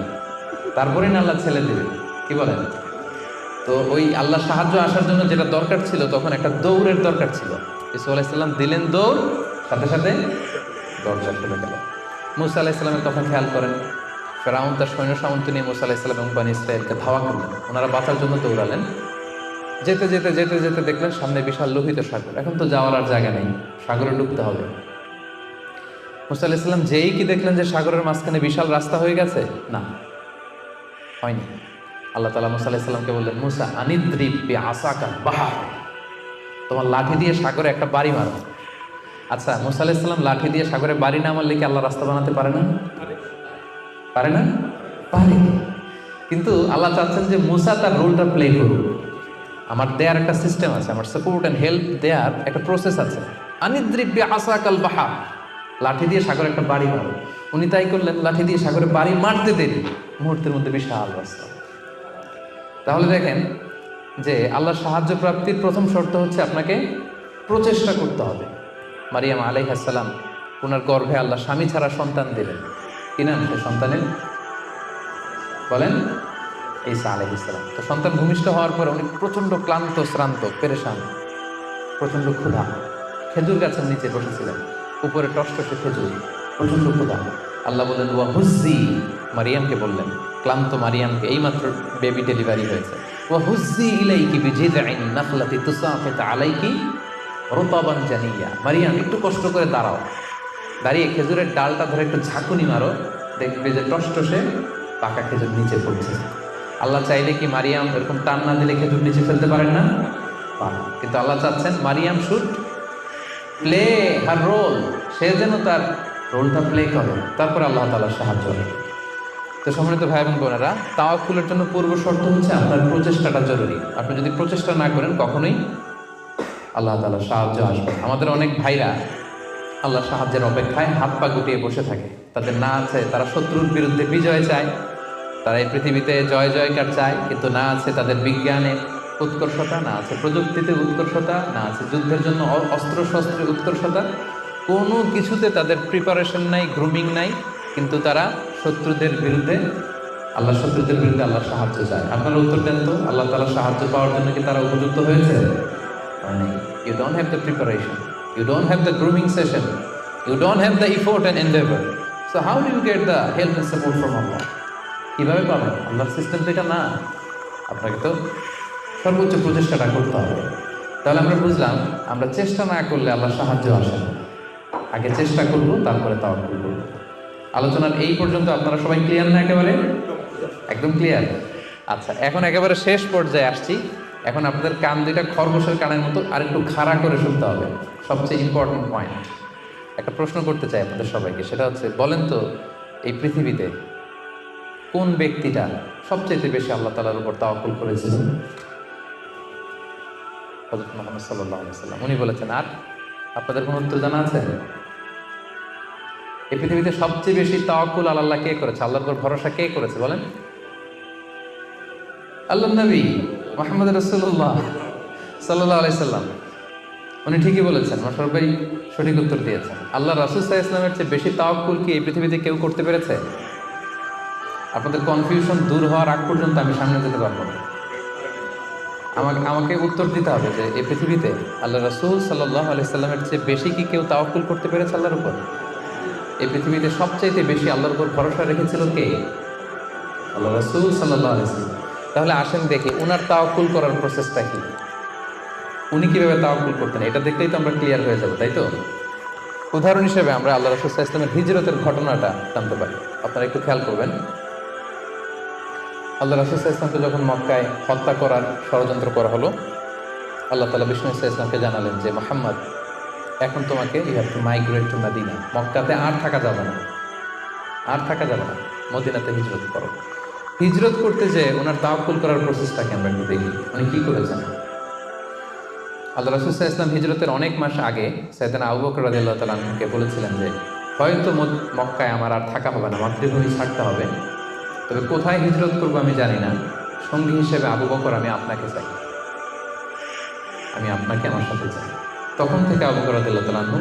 তারপরে না আল্লাহ ছেলে দেবে। কি বলেন? তো ওই আল্লাহ সাহায্য আসার জন্য যেটা দরকার ছিল, তখন একটা দৌড়ের দরকার ছিল। ইসু আলাইহিস সালাম দিলেন দৌড়, সাথে সাথে দরজা খুলে গেল। মুসা আলাইহিস সালামের কথা খেয়াল করেন, ফেরাউন তার সৈন্য সামন্ত নিয়ে মুসা আলাইহিস সালাম এবং বনী ইসরাঈলকে ধাওয়া করলেন। ওনারা বাঁচার জন্য দৌড়ালেন। যেতে যেতে যেতে যেতে দেখলেন সামনে বিশাল লোহিত সাগর। এখন তো যাওয়ার আর জায়গা নেই, সাগরে ডুবতে হবে। মুসা আলাইহিস সালাম যেই কি দেখলেন যে সাগরের মাঝখানে বিশাল রাস্তা হয়ে গেছে, না, হয়নি। আল্লাহ তাআলা মুসা আলাইহিস সালামকে বললেন, মুসা আনিদ্রিব বিআসাকা বাহর, তোমার লাঠি দিয়ে সাগরে একটা বাড়ি মারো। আচ্ছা, মুসা আলাইহিস সালাম লাঠি দিয়ে সাগরে বাড়ি না মারলে কি আল্লাহ রাস্তা বানাতে পারে না? পারে না? পারে। কিন্তু আল্লাহ চাচ্ছেন যে মুসা তার রোলটা প্লে করুক। আমার দেয়ার একটা সিস্টেম আছে, আমার সাপোর্ট অ্যান্ড হেল্প দেয়ার একটা প্রসেস আছে। আনিদ্রিব বিআসাকাল বাহর, লাঠি দিয়ে সাগরে একটা বাড়ি মারো। উনি তাই করলেন, লাঠি দিয়ে সাগরে বাড়ি মারতে দেরি, মুহূর্তের মধ্যে বিশাল রাস্তা। তাহলে দেখেন যে আল্লাহর সাহায্য প্রাপ্তির প্রথম শর্ত হচ্ছে আপনাকে প্রচেষ্টা করতে হবে। মারিয়াম আলাইহিস সালাম, ওনার গর্ভে আল্লাহ স্বামী ছাড়া সন্তান দিলেন। কি নাম সে সন্তানের? বলেন, ঈসা আলাইহিস সালাম। তো সন্তান ভূমিষ্ঠ হওয়ার পরে উনি প্রচণ্ড ক্লান্ত, শ্রান্ত, পেরেশান, প্রচণ্ড ক্ষুধা। খেজুর গাছের নিচে বসেছিলেন, উপরে টসটসে খেজুর, প্রচণ্ড ক্ষুধা। আল্লাহ বললেন, ওয়া হুজ্জি, মারিয়ামকে বললেন, ক্লান্ত মারিয়ামকে, এইমাত্র বেবি ডেলিভারি হয়েছে, ওয়া হুজ্জি ইলাইকি বিজিযআইন নাখলাতি তুসাকিত আলাইকি রুতাবান জানিয়া। মারিয়াম একটু কষ্ট করে দাঁড়াও, দাঁড়িয়ে খেজুরের ডালটা ধরে একটু ঝাঁকুনি মারো, দেখবে যে টসটসে পাকা খেজুর নিচে পড়ছে। আল্লাহ চাইলে কি মারিয়াম এরকম টান না দিলে খেজুর নিচে ফেলতে পারেন না? কিন্তু আল্লাহ চাচ্ছেন Maryam should play her role, সে যেন তার রোলটা প্লে করে, তারপরে আল্লাহ তাআলার সাহায্য হবে। তো সম্মানিত ভাই এবং বোনেরা, তাওয়াক্কুলের জন্য পূর্ব শর্ত হচ্ছে আপনার প্রচেষ্টাটা জরুরি। আপনি যদি প্রচেষ্টা না করেন কখনোই আল্লাহ তাআলার সাহায্য আসবে। আমাদের অনেক ভাইরা আল্লাহ সাহায্যের অপেক্ষায় হাত পা গুটিয়ে বসে থাকে। তাদের না আছে, তারা শত্রুর বিরুদ্ধে বিজয় চায়, তারা এই পৃথিবীতে জয় জয়কার চায়, কিন্তু না আছে তাদের বিজ্ঞানে উৎকর্ষতা, না আছে প্রযুক্তিতে উৎকর্ষতা, না আছে যুদ্ধের জন্য অস্ত্র শস্ত্রের উৎকর্ষতা, কোনো কিছুতে তাদের প্রিপারেশন নাই, গ্রুমিং নাই, কিন্তু তারা শত্রুদের বিরুদ্ধে শত্রুদের বিরুদ্ধে আল্লাহ সাহায্য চায়। আপনারা উত্তর দেন তো, আল্লাহ তাআলা সাহায্য পাওয়ার জন্য কি তারা উপযুক্ত হয়েছে? You don't have the preparation, you don't have the grooming session, you don't have the effort and endeavor, so how do you get the help and support from Allah? কিভাবে পাবেন? আল্লাহর সিস্টেম তো এটা না। আপনাকে তো সর্বোচ্চ প্রচেষ্টাটা করতে হবে। তাহলে আমরা বুঝলাম, আমরা চেষ্টা না করলে আল্লাহ সাহায্য আসে না। আগে চেষ্টা করব, তারপরে তাওয়াক্কুল করব। আলোচনার এই পর্যন্ত আপনারা সবাই ক্লিয়ার না? একেবারে একদম ক্লিয়ার। আচ্ছা, এখন একেবারে শেষ পর্যায়ে আসছি। এখন আপনাদের কান দুইটা খরগোশের কানের মতো আর একটু খাড়া করে শুনতে হবে। সবচেয়ে ইম্পর্টেন্ট পয়েন্ট, একটা প্রশ্ন করতে চাই আপনাদের সবাইকে, সেটা হচ্ছে, বলেন তো এই পৃথিবীতে কোন ব্যক্তিটা সবচেয়ে বেশি আল্লাহ তাআলার উপর তাওয়াক্কুল করেছিল? হযরত মুহাম্মদ সাল্লাল্লাহু আলাইহি ওয়াসাল্লাম। উনি বলেছেন। আর আপনাদের কোনো উত্তর জানা আছে? এই পৃথিবীতে সবচেয়ে বেশি তাওয়াক্কুল আল্লাহ কে করেছে? আল্লাহর উপর ভরসা কে করেছে বলেন? আল্লাহর নবী মুহাম্মদ রাসূলুল্লাহ সাল্লাল্লাহু আলাইহি সাল্লাম। উনি ঠিকই বলেছেন, মাশরাফ ভাই সঠিক উত্তর দিয়েছেন। আল্লাহ রাসূল সাল্লাল্লাহু আলাইহি ওয়াসাল্লামের চেয়ে বেশি তাওয়াক্কুল কি এই পৃথিবীতে কেউ করতে পেরেছে? আপনাদের কনফিউশন দূর হওয়ার আগ পর্যন্ত আমি সামনে যেতে পারবো না। আমাকে উত্তর দিতে হবে যে এই পৃথিবীতে আল্লাহ রাসূল সাল্লাল্লাহু আলাইহি সাল্লামের চেয়ে বেশি কি কেউ তাওয়াক্কুল করতে পেরেছে আল্লাহর উপর? এই পৃথিবীতে সবচাইতে বেশি আল্লাহর উপর ভরসা রেখেছিল কে? আল্লাহ রাসূল সাল্লাল্লাহু আলাইহি সাল্লাম। তাহলে আসেন দেখি উনার তাওয়াক্কুল করার প্রসেসটা কি, উনি কিভাবে তাওয়াক্কুল করতেন, এটা দেখলেই তো আমরা ক্লিয়ার হয়ে যাব, তাই তো? উদাহরণ হিসেবে আমরা আল্লাহ রাসূল সাল্লাল্লাহু আলাইহি ওয়াসাল্লামের হিজরতের ঘটনাটা জানতে পারি। আপনারা একটু খেয়াল করবেন। আল্লাহ রাসূল সাল্লাল্লাহু আলাইহি ওয়াসাল্লামকে যখন মক্কায় হত্যা করার ষড়যন্ত্র করা হলো, আল্লাহ তাআলা বিষ্ণু সাল্লাল্লাহু আলাইহি ওয়াসাল্লামকে জানালেন যে, মুহাম্মদ, এখন তোমাকে you have to migrate to Medina. মক্কাতে আর থাকা যাবে না, আর থাকা যাবে না, মদিনাতে হিজরত করো। হিজরত করতে যে ওনার তাওয়াক্কুল করার প্রসেসটাকে আমরা একটু দেখি, উনি কি করেছেন। আল্লাহ রাসূল সাল্লাল্লাহু আলাইহি ওয়াসাল্লাম হিজরতের অনেক মাস আগে সাইয়েদনা আবু বকর রাদিয়াল্লাহু তাআলা আনহুকে বলেছিলেন যে, হয়তো মক্কায় আমার আর থাকা হবে না, মাতৃভূমি ছাড়তে হবে, তবে কোথায় হিজরত করবো আমি জানি না, সঙ্গী হিসেবে আবু বকর আমি আপনাকে চাই, আমি আপনাকে আমার সাথে চাই। তখন থেকে আবু বকর রাদিয়াল্লাহু তাআলা আনহু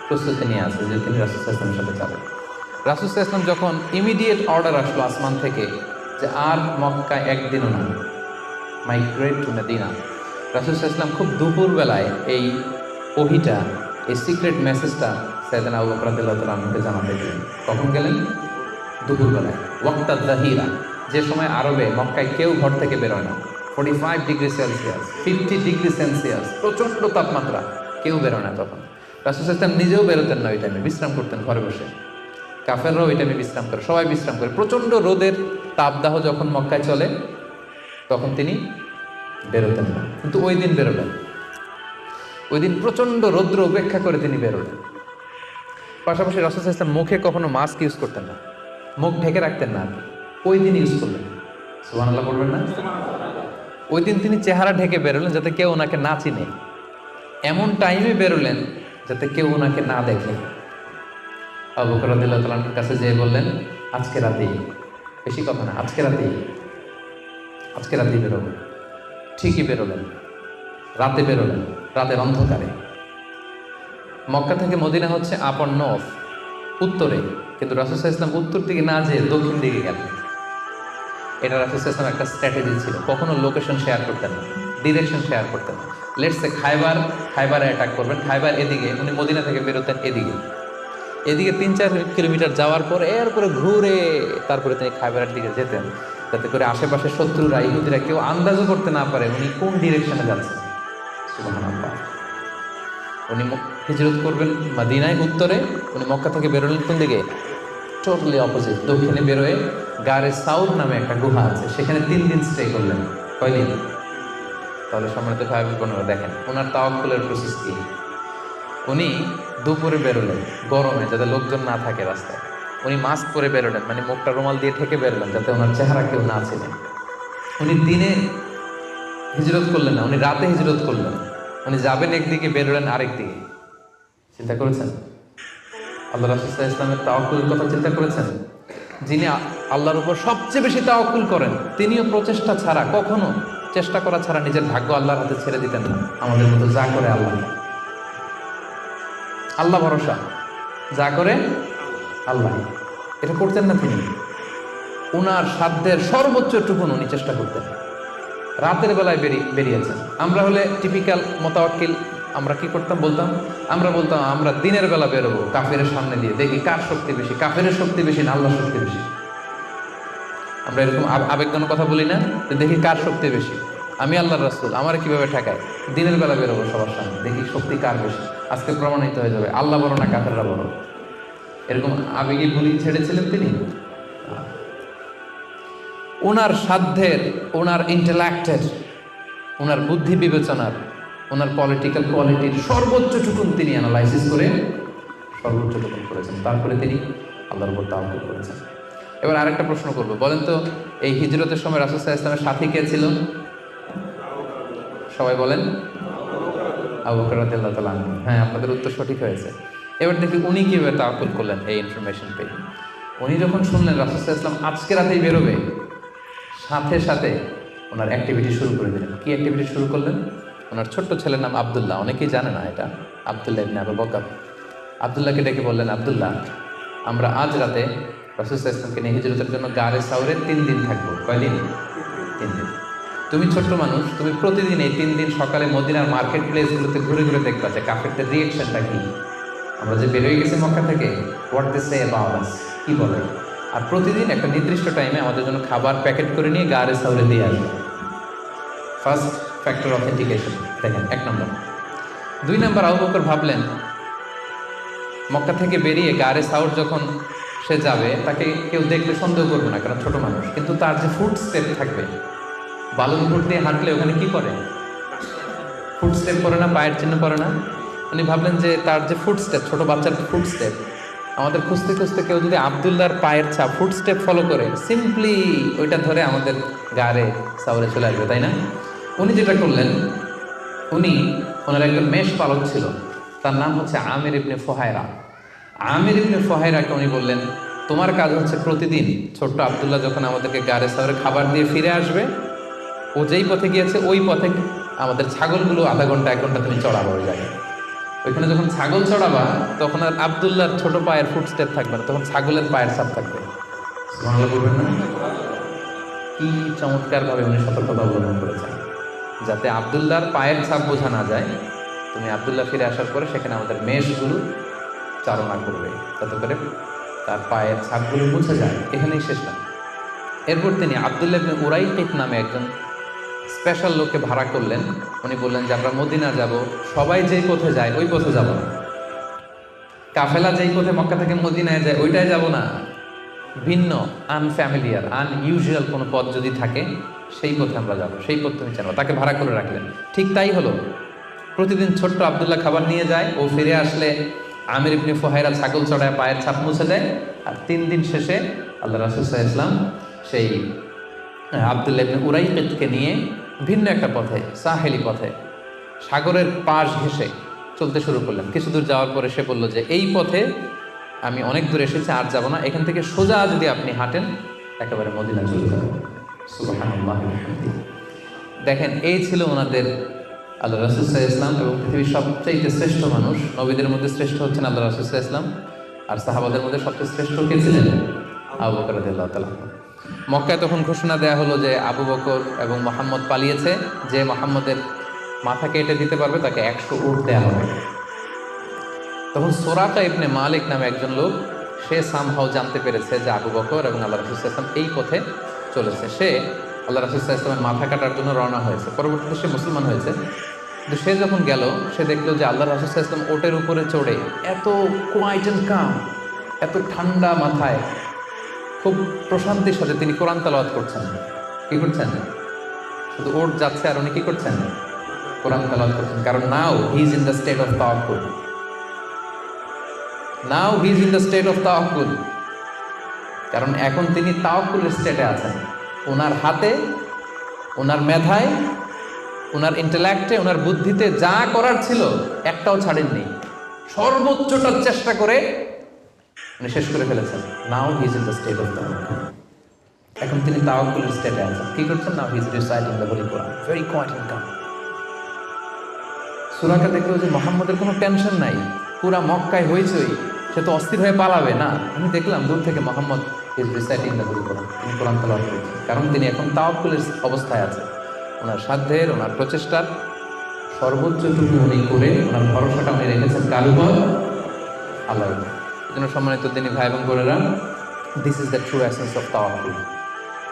প্রস্তুতি নিয়ে আসে যে তিনি রাসূল সাল্লাল্লাহু আলাইহি ওয়াসাল্লামের সাথে যাবেন। রাসূল সাল্লাল্লাহু আলাইহি ওয়াসাল্লাম যখন ইমিডিয়েট অর্ডার আসলো আসমান থেকে যে আর মক্কা একদিনও না, মাইগ্রেট টু মদিনা, রাসূল সাল্লাল্লাহু আলাইহি ওয়াসাল্লাম খুব দুপুরবেলায় এই ওহীটা, এই সিক্রেট মেসেজটা সাইয়েদনা আবু বকর রাদিয়াল্লাহু তাআলা আনহুকে জানাতে গেলেন। কখন গেলেন? দুপুরবেলায়, ওয়াক্তা জাহিরা, যে সময় আরবে মক্কায় কেউ ঘর থেকে বেরোয় না। 45 ডিগ্রি সেলসিয়াস, 50 ডিগ্রি সেলসিয়াস, প্রচণ্ড তাপমাত্রা, কেউ বেরোয় না তখন। রাসূল সাল্লাল্লাহু আলাইহি ওয়াসাল্লাম নিজেও বেরোতেন না ওই টাইমে, বিশ্রাম করতেন ঘরে বসে। কাফেররাও ওই টাইমে বিশ্রাম করে, সবাই বিশ্রাম করে। প্রচণ্ড রোদের তাপদাহ যখন মক্কায় চলে তখন তিনি বেরোতেন না, কিন্তু ওই দিন বেরোলেন। ওই দিন প্রচণ্ড রৌদ্র উপেক্ষা করে তিনি বেরোলেন। পাশাপাশি রাসূল সাল্লাল্লাহু আলাইহি ওয়াসাল্লাম মুখে কখনো মাস্ক ইউজ করতেন না, মুখ ঢেকে রাখতেন না, ওই দিন ইউজ করলেন। সুবহানাল্লাহ বলবেন না? ওই দিন তিনি চেহারা ঢেকে বেরোলেন যাতে কেউ ওনাকে না চিনে, এমন টাইমে বেরোলেন যাতে কেউ ওনাকে না দেখে। আবু বকর রাদিয়াল্লাহু তাআলার কাছে যেয়ে বললেন, আজকে রাতেই, বেশি কথা না, আজকে রাতেই বেরোবেন। ঠিকই বেরোলেন, রাতে বেরোলেন, রাতের অন্ধকারে। মক্কা থেকে মদিনা হচ্ছে আপ অন নর্থ, উত্তরে, কিন্তু রাসূল সাল্লাল্লাহু আলাইহি ওয়াসাল্লাম উত্তর দিকে না যেয়ে দক্ষিণ দিকে গেলেন। এটা রাসূল সাল্লাল্লাহু আলাইহি ওয়াসাল্লাম একটা স্ট্র্যাটেজি ছিল, কখনো লোকেশন শেয়ার করতেন না, ডিরেকশন শেয়ার করতেন না। লেটস সে খাইবারে অ্যাটাক করবেন, খাইবার এদিকে, উনি মদিনা থেকে বেরোতেন এদিকে 3-4 কিলোমিটার যাওয়ার পর এরপরে ঘুরে তারপরে তিনি খাইবারের দিকে যেতেন, যাতে করে আশেপাশে শত্রুরা, ইহুদিরা কেউ আন্দাজও করতে না পারে উনি কোন ডিরেকশনে যাচ্ছেন। সুবহানাল্লাহ। উনি হিজরত করবেন মদিনায় উত্তরে, উনি মক্কা থেকে বেরোলেন কোন দিকে? টোটালি অপোজিট, দক্ষিণে বেরোয় গারে সাউর নামে একটা গুহা আছে, সেখানে 3 দিন স্টে করলেন। কয়দিন? তাহলে সম্মানিত ভাই বোনেরা দেখেন ওনার তাওয়াক্কুলের প্রসেস কি। উনি দুপুরে বেরোলেন গরমে, যাতে লোকজন না থাকে রাস্তায়। উনি মাস্ক পরে বেরোলেন, মানে মুখটা রুমাল দিয়ে ঠেকে বেরোলেন যাতে ওনার চেহারা কেউ না ছিলেন। উনি দিনে হিজরত করলেন না, উনি রাতে হিজরত করলেন। উনি যাবেন একদিকে, বেরোলেন আরেক দিকে। চিন্তা করেছেন আল্লাহ রাসূল সাল্লাল্লাহু আলাইহি ওয়াসাল্লামের তাওয়াক্কুলের কথা? চিন্তা করেছেন? যিনি আল্লাহর উপর সবচেয়ে বেশি তাওয়াক্কুল করেন, তিনিও প্রচেষ্টা ছাড়া, কখনো চেষ্টা করা ছাড়া নিজের ভাগ্য আল্লাহর হাতে ছেড়ে দিতেন না। আমাদের মতো যা করে আল্লাহ, আল্লাহ ভরসা, যা করে আল্লাহ, এটা করতেন না তিনি। উনার সাধ্যের সর্বোচ্চটুকুন উনি চেষ্টা করতেন। রাতের বেলায় বেরিয়েছেন। আমরা হলে টিপিক্যাল মোতাওয়াক্কিল, আমরা কি করতাম? আমরা বলতাম আমরা দিনের বেলা বেরোবো কাফেরের সামনে দিয়ে, দেখি কার শক্তি বেশি, কাফেরের শক্তি বেশি না আল্লাহর শক্তি বেশি। আমরা এরকম আবেগজনক কথা বলি না, যে দেখি কার শক্তি বেশি, আমি আল্লাহর রাসূল, আমার কিভাবে ঠেকায়। দিনের বেলা বেরোবো সবার সামনে, দেখি শক্তি কার বেশি, আজকে প্রমাণিত হয়ে যাবে আল্লাহ বড় না কাফেররা বড়। এরকম আবেগী বুলি ছেড়েছিলেন তিনি। ওনার সাধ্যের, ওনার ইন্টেলেক্টের, ওনার বুদ্ধি বিবেচনার, ওনার পলিটিক্যাল কোয়ালিটির সর্বোচ্চটুকুন তিনি অ্যানালাইসিস করে সর্বোচ্চটুকুন করেছেন। তারপরে তিনি আল্লাহর উপর তাওয়াক্কুল করেছেন। এবার আরেকটা প্রশ্ন করবো, বলেন তো এই হিজরতের সময় রাসূল সাল্লাল্লাহু আলাইহি ওয়াসাল্লামের সাথী কে ছিল? সবাই বলেন। আবু বকর রাদিয়াল্লাহু তাআলা আনহু। হ্যাঁ, আপনাদের উত্তর সঠিক হয়েছে। এবার দেখি উনি কিভাবে তাওয়াক্কুল করলেন এই ইনফরমেশন পেয়ে। উনি যখন শুনলেন রাসূল সাল্লাল্লাহু আলাইহি ওয়াসাল্লাম আজকে রাতেই বেরোবে, সাথে সাথে ওনার অ্যাক্টিভিটি শুরু করে দিলেন। কি অ্যাক্টিভিটি শুরু করলেন? ওনার ছোট্ট ছেলের নাম আব্দুল্লাহ, অনেকেই জানে না এটা, আব্দুল্লাহ ইবনে আবু বকর। আব্দুল্লাহকে ডেকে বললেন, আব্দুল্লাহ, আমরা আজ রাতে রাসূল সাল্লাল্লাহু আলাইহি ওয়াসাল্লামকে নিয়ে হিজরতের জন্য গারে সাওরে 3 দিন থাকবো। কয়দিন? 3 দিন। তুমি ছোট্ট মানুষ, তুমি প্রতিদিন এই 3 দিন সকালে মদিনার মার্কেট প্লেসগুলোতে ঘুরে ঘুরে দেখবা যে কাফেরদের রিয়েকশনটা কি। আমরা যে বেরোয় গেছি মক্কা থেকে, what they say about us, কি বলে। আর প্রতিদিন একটা নির্দিষ্ট টাইমে আমাদের জন্য খাবার প্যাকেট করে নিয়ে গারে সাউরে দিয়ে আসবে। ফার্স্ট ফ্যাক্টর অথেন্টিকেশন, দেখেন 1 নম্বর। 2 নম্বর, আবু বকর ভাবলেন মক্কা থেকে বেরিয়ে গারে সাউর যখন সে যাবে, তাকে কেউ দেখলে সন্দেহ করবে না, কারণ ছোট মানুষ। কিন্তু তার যে ফুট স্টেপ থাকবে, বালুন ফুট দিয়ে হাঁটলে ওখানে কি করে? ফুট স্টেপ করে না, পায়ের চিহ্ন করে না। উনি ভাবলেন যে তার যে ফুট স্টেপ, ছোট বাচ্চার ফুট স্টেপ, আমাদের খুঁজতে খুঁজতে কেউ যদি আব্দুল্লাহর পায়ের ছাপ, ফুট স্টেপ ফলো করে, সিম্পলি ওইটা ধরে আমাদের গারে সাউরে চলে আসবে, তাই না? উনি যেটা করলেন, উনি ওনার একজন মেষ পালক ছিল, তার নাম হচ্ছে আমির ইবনে ফুহায়রা। আমির ইবনে ফুহায়রাকে উনি বললেন, তোমার কাজ হচ্ছে প্রতিদিন ছোট্ট আব্দুল্লাহ যখন আমাদেরকে গারে সাউরে খাবার দিয়ে ফিরে আসবে, ও যেই পথে গিয়েছে ওই পথে আমাদের ছাগলগুলো আধা ঘন্টা 1 ঘন্টা তুমি চড়াবো ওই জায়গায়। ওইখানে যখন ছাগল চড়াবা তখন আর আব্দুল্লাহর ছোট পায়ের ফুটস্টেপ থাকবে না, তখন ছাগলের পায়ের ছাপ থাকবে। সুবহানাল্লাহ বলবেন না? কি চমৎকারভাবে উনি সতর্কতা অবলম্বন করেছেন, যাতে আব্দুল্লাহর পায়ের ছাপ বোঝা না যায়। তুমি আব্দুল্লাহ ফিরে আসার পরে সেখানে আমাদের মেষগুলো চারণা করবে, যাতে করে তার পায়ের ছাপগুলো বুঝে যায়। এখানেই শেষ না। এরপর তিনি আব্দুল্লাহ ইবনে উরাইকিত নামে একজন স্পেশাল লোককে ভাড়া করলেন। উনি বললেন যে আমরা মদিনা যাব, সবাই যেই পথে যায় ওই পথে যাব না, কাফেলা যেই পথে মক্কা থেকে মদিনায় যায় ওইটাই যাব না, ভিন্ন আনফ্যামিলিয়ার আনইউজুয়াল কোনো পথ যদি থাকে সেই পথে আমরা যাব, সেই পথ তুমি জানো। তাকে ভাড়া করে রাখলেন। ঠিক তাই হলো। প্রতিদিন ছোট্ট আব্দুল্লাহ খাবার নিয়ে যায়, ও ফিরে আসলে আমির ইবনে ফুহায়রা ছাগল চড়ায় পায়ের ছাপ মুছে দেয়। আর 3 দিন শেষে আল্লাহ রাসূল সাল্লাল্লাহু আলাইহি ওয়াসাল্লাম সেই আব্দুল্লাহ ইবনে উরাইকিতকে নিয়ে ভিন্ন একটা পথে, সাহেলি পথে, সাগরের পাশ ঘেঁষে চলতে শুরু করলেন। কিছু দূর যাওয়ার পরে সে বলল যে এই পথে আমি অনেক দূর এসেছি, আর যাব না, এখান থেকে সোজা যদি আপনি হাঁটেন একেবারে মদিনা চলে যাবেন। সুবহানাল্লাহ। দেখেন, এই ছিল ওনাদের আল্লাহ রাসূল সাল্লাল্লাহু আলাইহি ওয়াসাল্লাম, এবং পৃথিবীর সবচেয়ে শ্রেষ্ঠ মানুষ, নবীদের মধ্যে শ্রেষ্ঠ হচ্ছেন আল্লাহ রাসূল সাল্লাল্লাহু আলাইহি ওয়াসাল্লাম, আর সাহাবাদের মধ্যে সবচেয়ে শ্রেষ্ঠ কে ছিলেন? আবু বকর রাদিয়াল্লাহু তাআলা। মক্কায় তখন ঘোষণা দেয়া হলো যে আবু বকর এবং মুহাম্মদ পালিয়েছে, যে মুহাম্মদের মাথা কেটে দিতে পারবে তাকে 100 উট দেওয়া হবে। তখন সুরাকা ইবনে মালিক নামে একজন লোক, সে সামহাও জানতে পেরেছে যে আবু বকর এবং আল্লাহ রাসূল সাল্লাল্লাহু আলাইহি ওয়াসাল্লাম এই পথে চলেছে। সে আল্লাহ রাসূল সাল্লাল্লাহু আলাইহি ওয়াসাল্লামের মাথা কাটার জন্য রওনা হয়েছে। পরবর্তীতে সে মুসলমান হয়েছে। কিন্তু সে যখন গেল, সে দেখলো যে আল্লাহ রাসূল সাল্লাল্লাহু আলাইহি ওয়াসাল্লাম ওটের উপরে চড়ে এত কোয়াইট এন্ড কাম, এত ঠান্ডা মাথায়, খুব প্রশান্তির সাথে তিনি কোরআন তেলাওয়াত করছেন। কি করছেন? শুধু ওট যাচ্ছে আর উনি কি করছেন? কোরআন তেলাওয়াত করছেন। কারণ now he is in the state of তাওয়াক্কুল। Now he is in the state of তাওয়াক্কুল। কারণ এখন তিনি তাওয়াক্কুলের স্টেটে আছেন। ওনার হাতে, ওনার মেধায়, ওনার ইন্টেলেক্টে, ওনার বুদ্ধিতে যা করার ছিল একটাও ছাড়েননি। সর্বোচ্চটা চেষ্টা করে উনি শেষ করে ফেলেছেন। Now he is in the state of তাওয়াক্কুল। এখন তিনি তাওয়াক্কুলের স্টেটে আছেন। কি করছেন? Now he is reciting the holy Quran very quiet and calm. সূরাটা দেখলো যে মুহাম্মদের কোনো টেনশন নাই, পুরা মক্কায় হইচই, সে তো অস্থির হয়ে পালাবে না। আমি দেখলাম দূর থেকে Muhammad is reciting the holy Quran, তিনি কোরআন তেলাওয়াত করছেন। কারণ তিনি এখন তাওয়াক্কুলের অবস্থায় আছেন। ওনার সাধ্যের, ওনার প্রচেষ্টার সর্বোচ্চটুকু উনি করে ওনার ভরসাটা উনি রেখেছেন কার উপর? আল্লাহর উপর। এই জন্য সম্মানিত দিনী ভাই এবং বোনেরা, this is the true essence of তাওয়াক্কুল,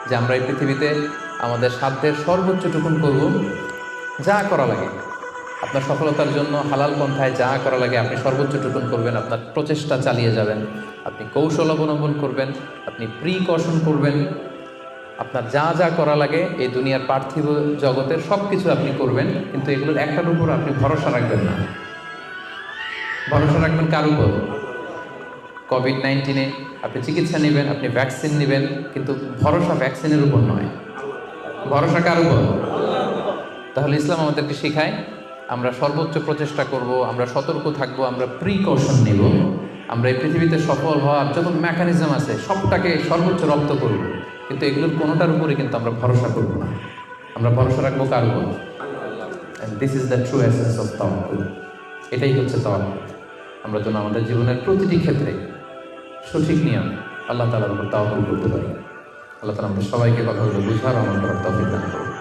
যে আমরা এই পৃথিবীতে আমাদের সাধ্যের সর্বোচ্চটুকুন করব, যা করা লাগে আপনার সফলতার জন্য হালাল পন্থায় যা করা লাগে আপনি সর্বোচ্চটুকুন করবেন, আপনার প্রচেষ্টা চালিয়ে যাবেন, আপনি কৌশল অবলম্বন করবেন, আপনি প্রিকশন করবেন, আপনার যা যা করা লাগে এই দুনিয়ার পার্থিব জগতের সব কিছু আপনি করবেন, কিন্তু এগুলোর একটার উপর আপনি ভরসা রাখবেন না। ভরসা রাখবেন কার উপর? কোভিড-19 আপনি চিকিৎসা নেবেন, আপনি ভ্যাকসিন নেবেন, কিন্তু ভরসা ভ্যাকসিনের উপর নয়, ভরসা কার উপর? তাহলে ইসলাম আমাদেরকে শেখায় আমরা সর্বোচ্চ প্রচেষ্টা করব, আমরা সতর্ক থাকব, আমরা প্রিকশন নেব, আমরা এই পৃথিবীতে সফল হওয়ার যত মেকানিজম আছে সবটাকে সর্বোচ্চ রপ্ত করব, কিন্তু এগুলোর কোনোটার উপরে কিন্তু আমরা ভরসা করব না। আমরা ভরসা রাখবো কার উপর? And this is the true essence of তাওয়াক্কুল। এটাই হচ্ছে তাওয়াক্কুল। আমরা যেন আমাদের জীবনের প্রতিটি ক্ষেত্রে সঠিক নিয়ম আল্লাহ তাআলার উপর তাওয়াক্কুল করতে পারি। আল্লাহ তাআলা আমাদের সবাইকে কথাগুলো বুঝার আমল করার তৌফিক দান করুন।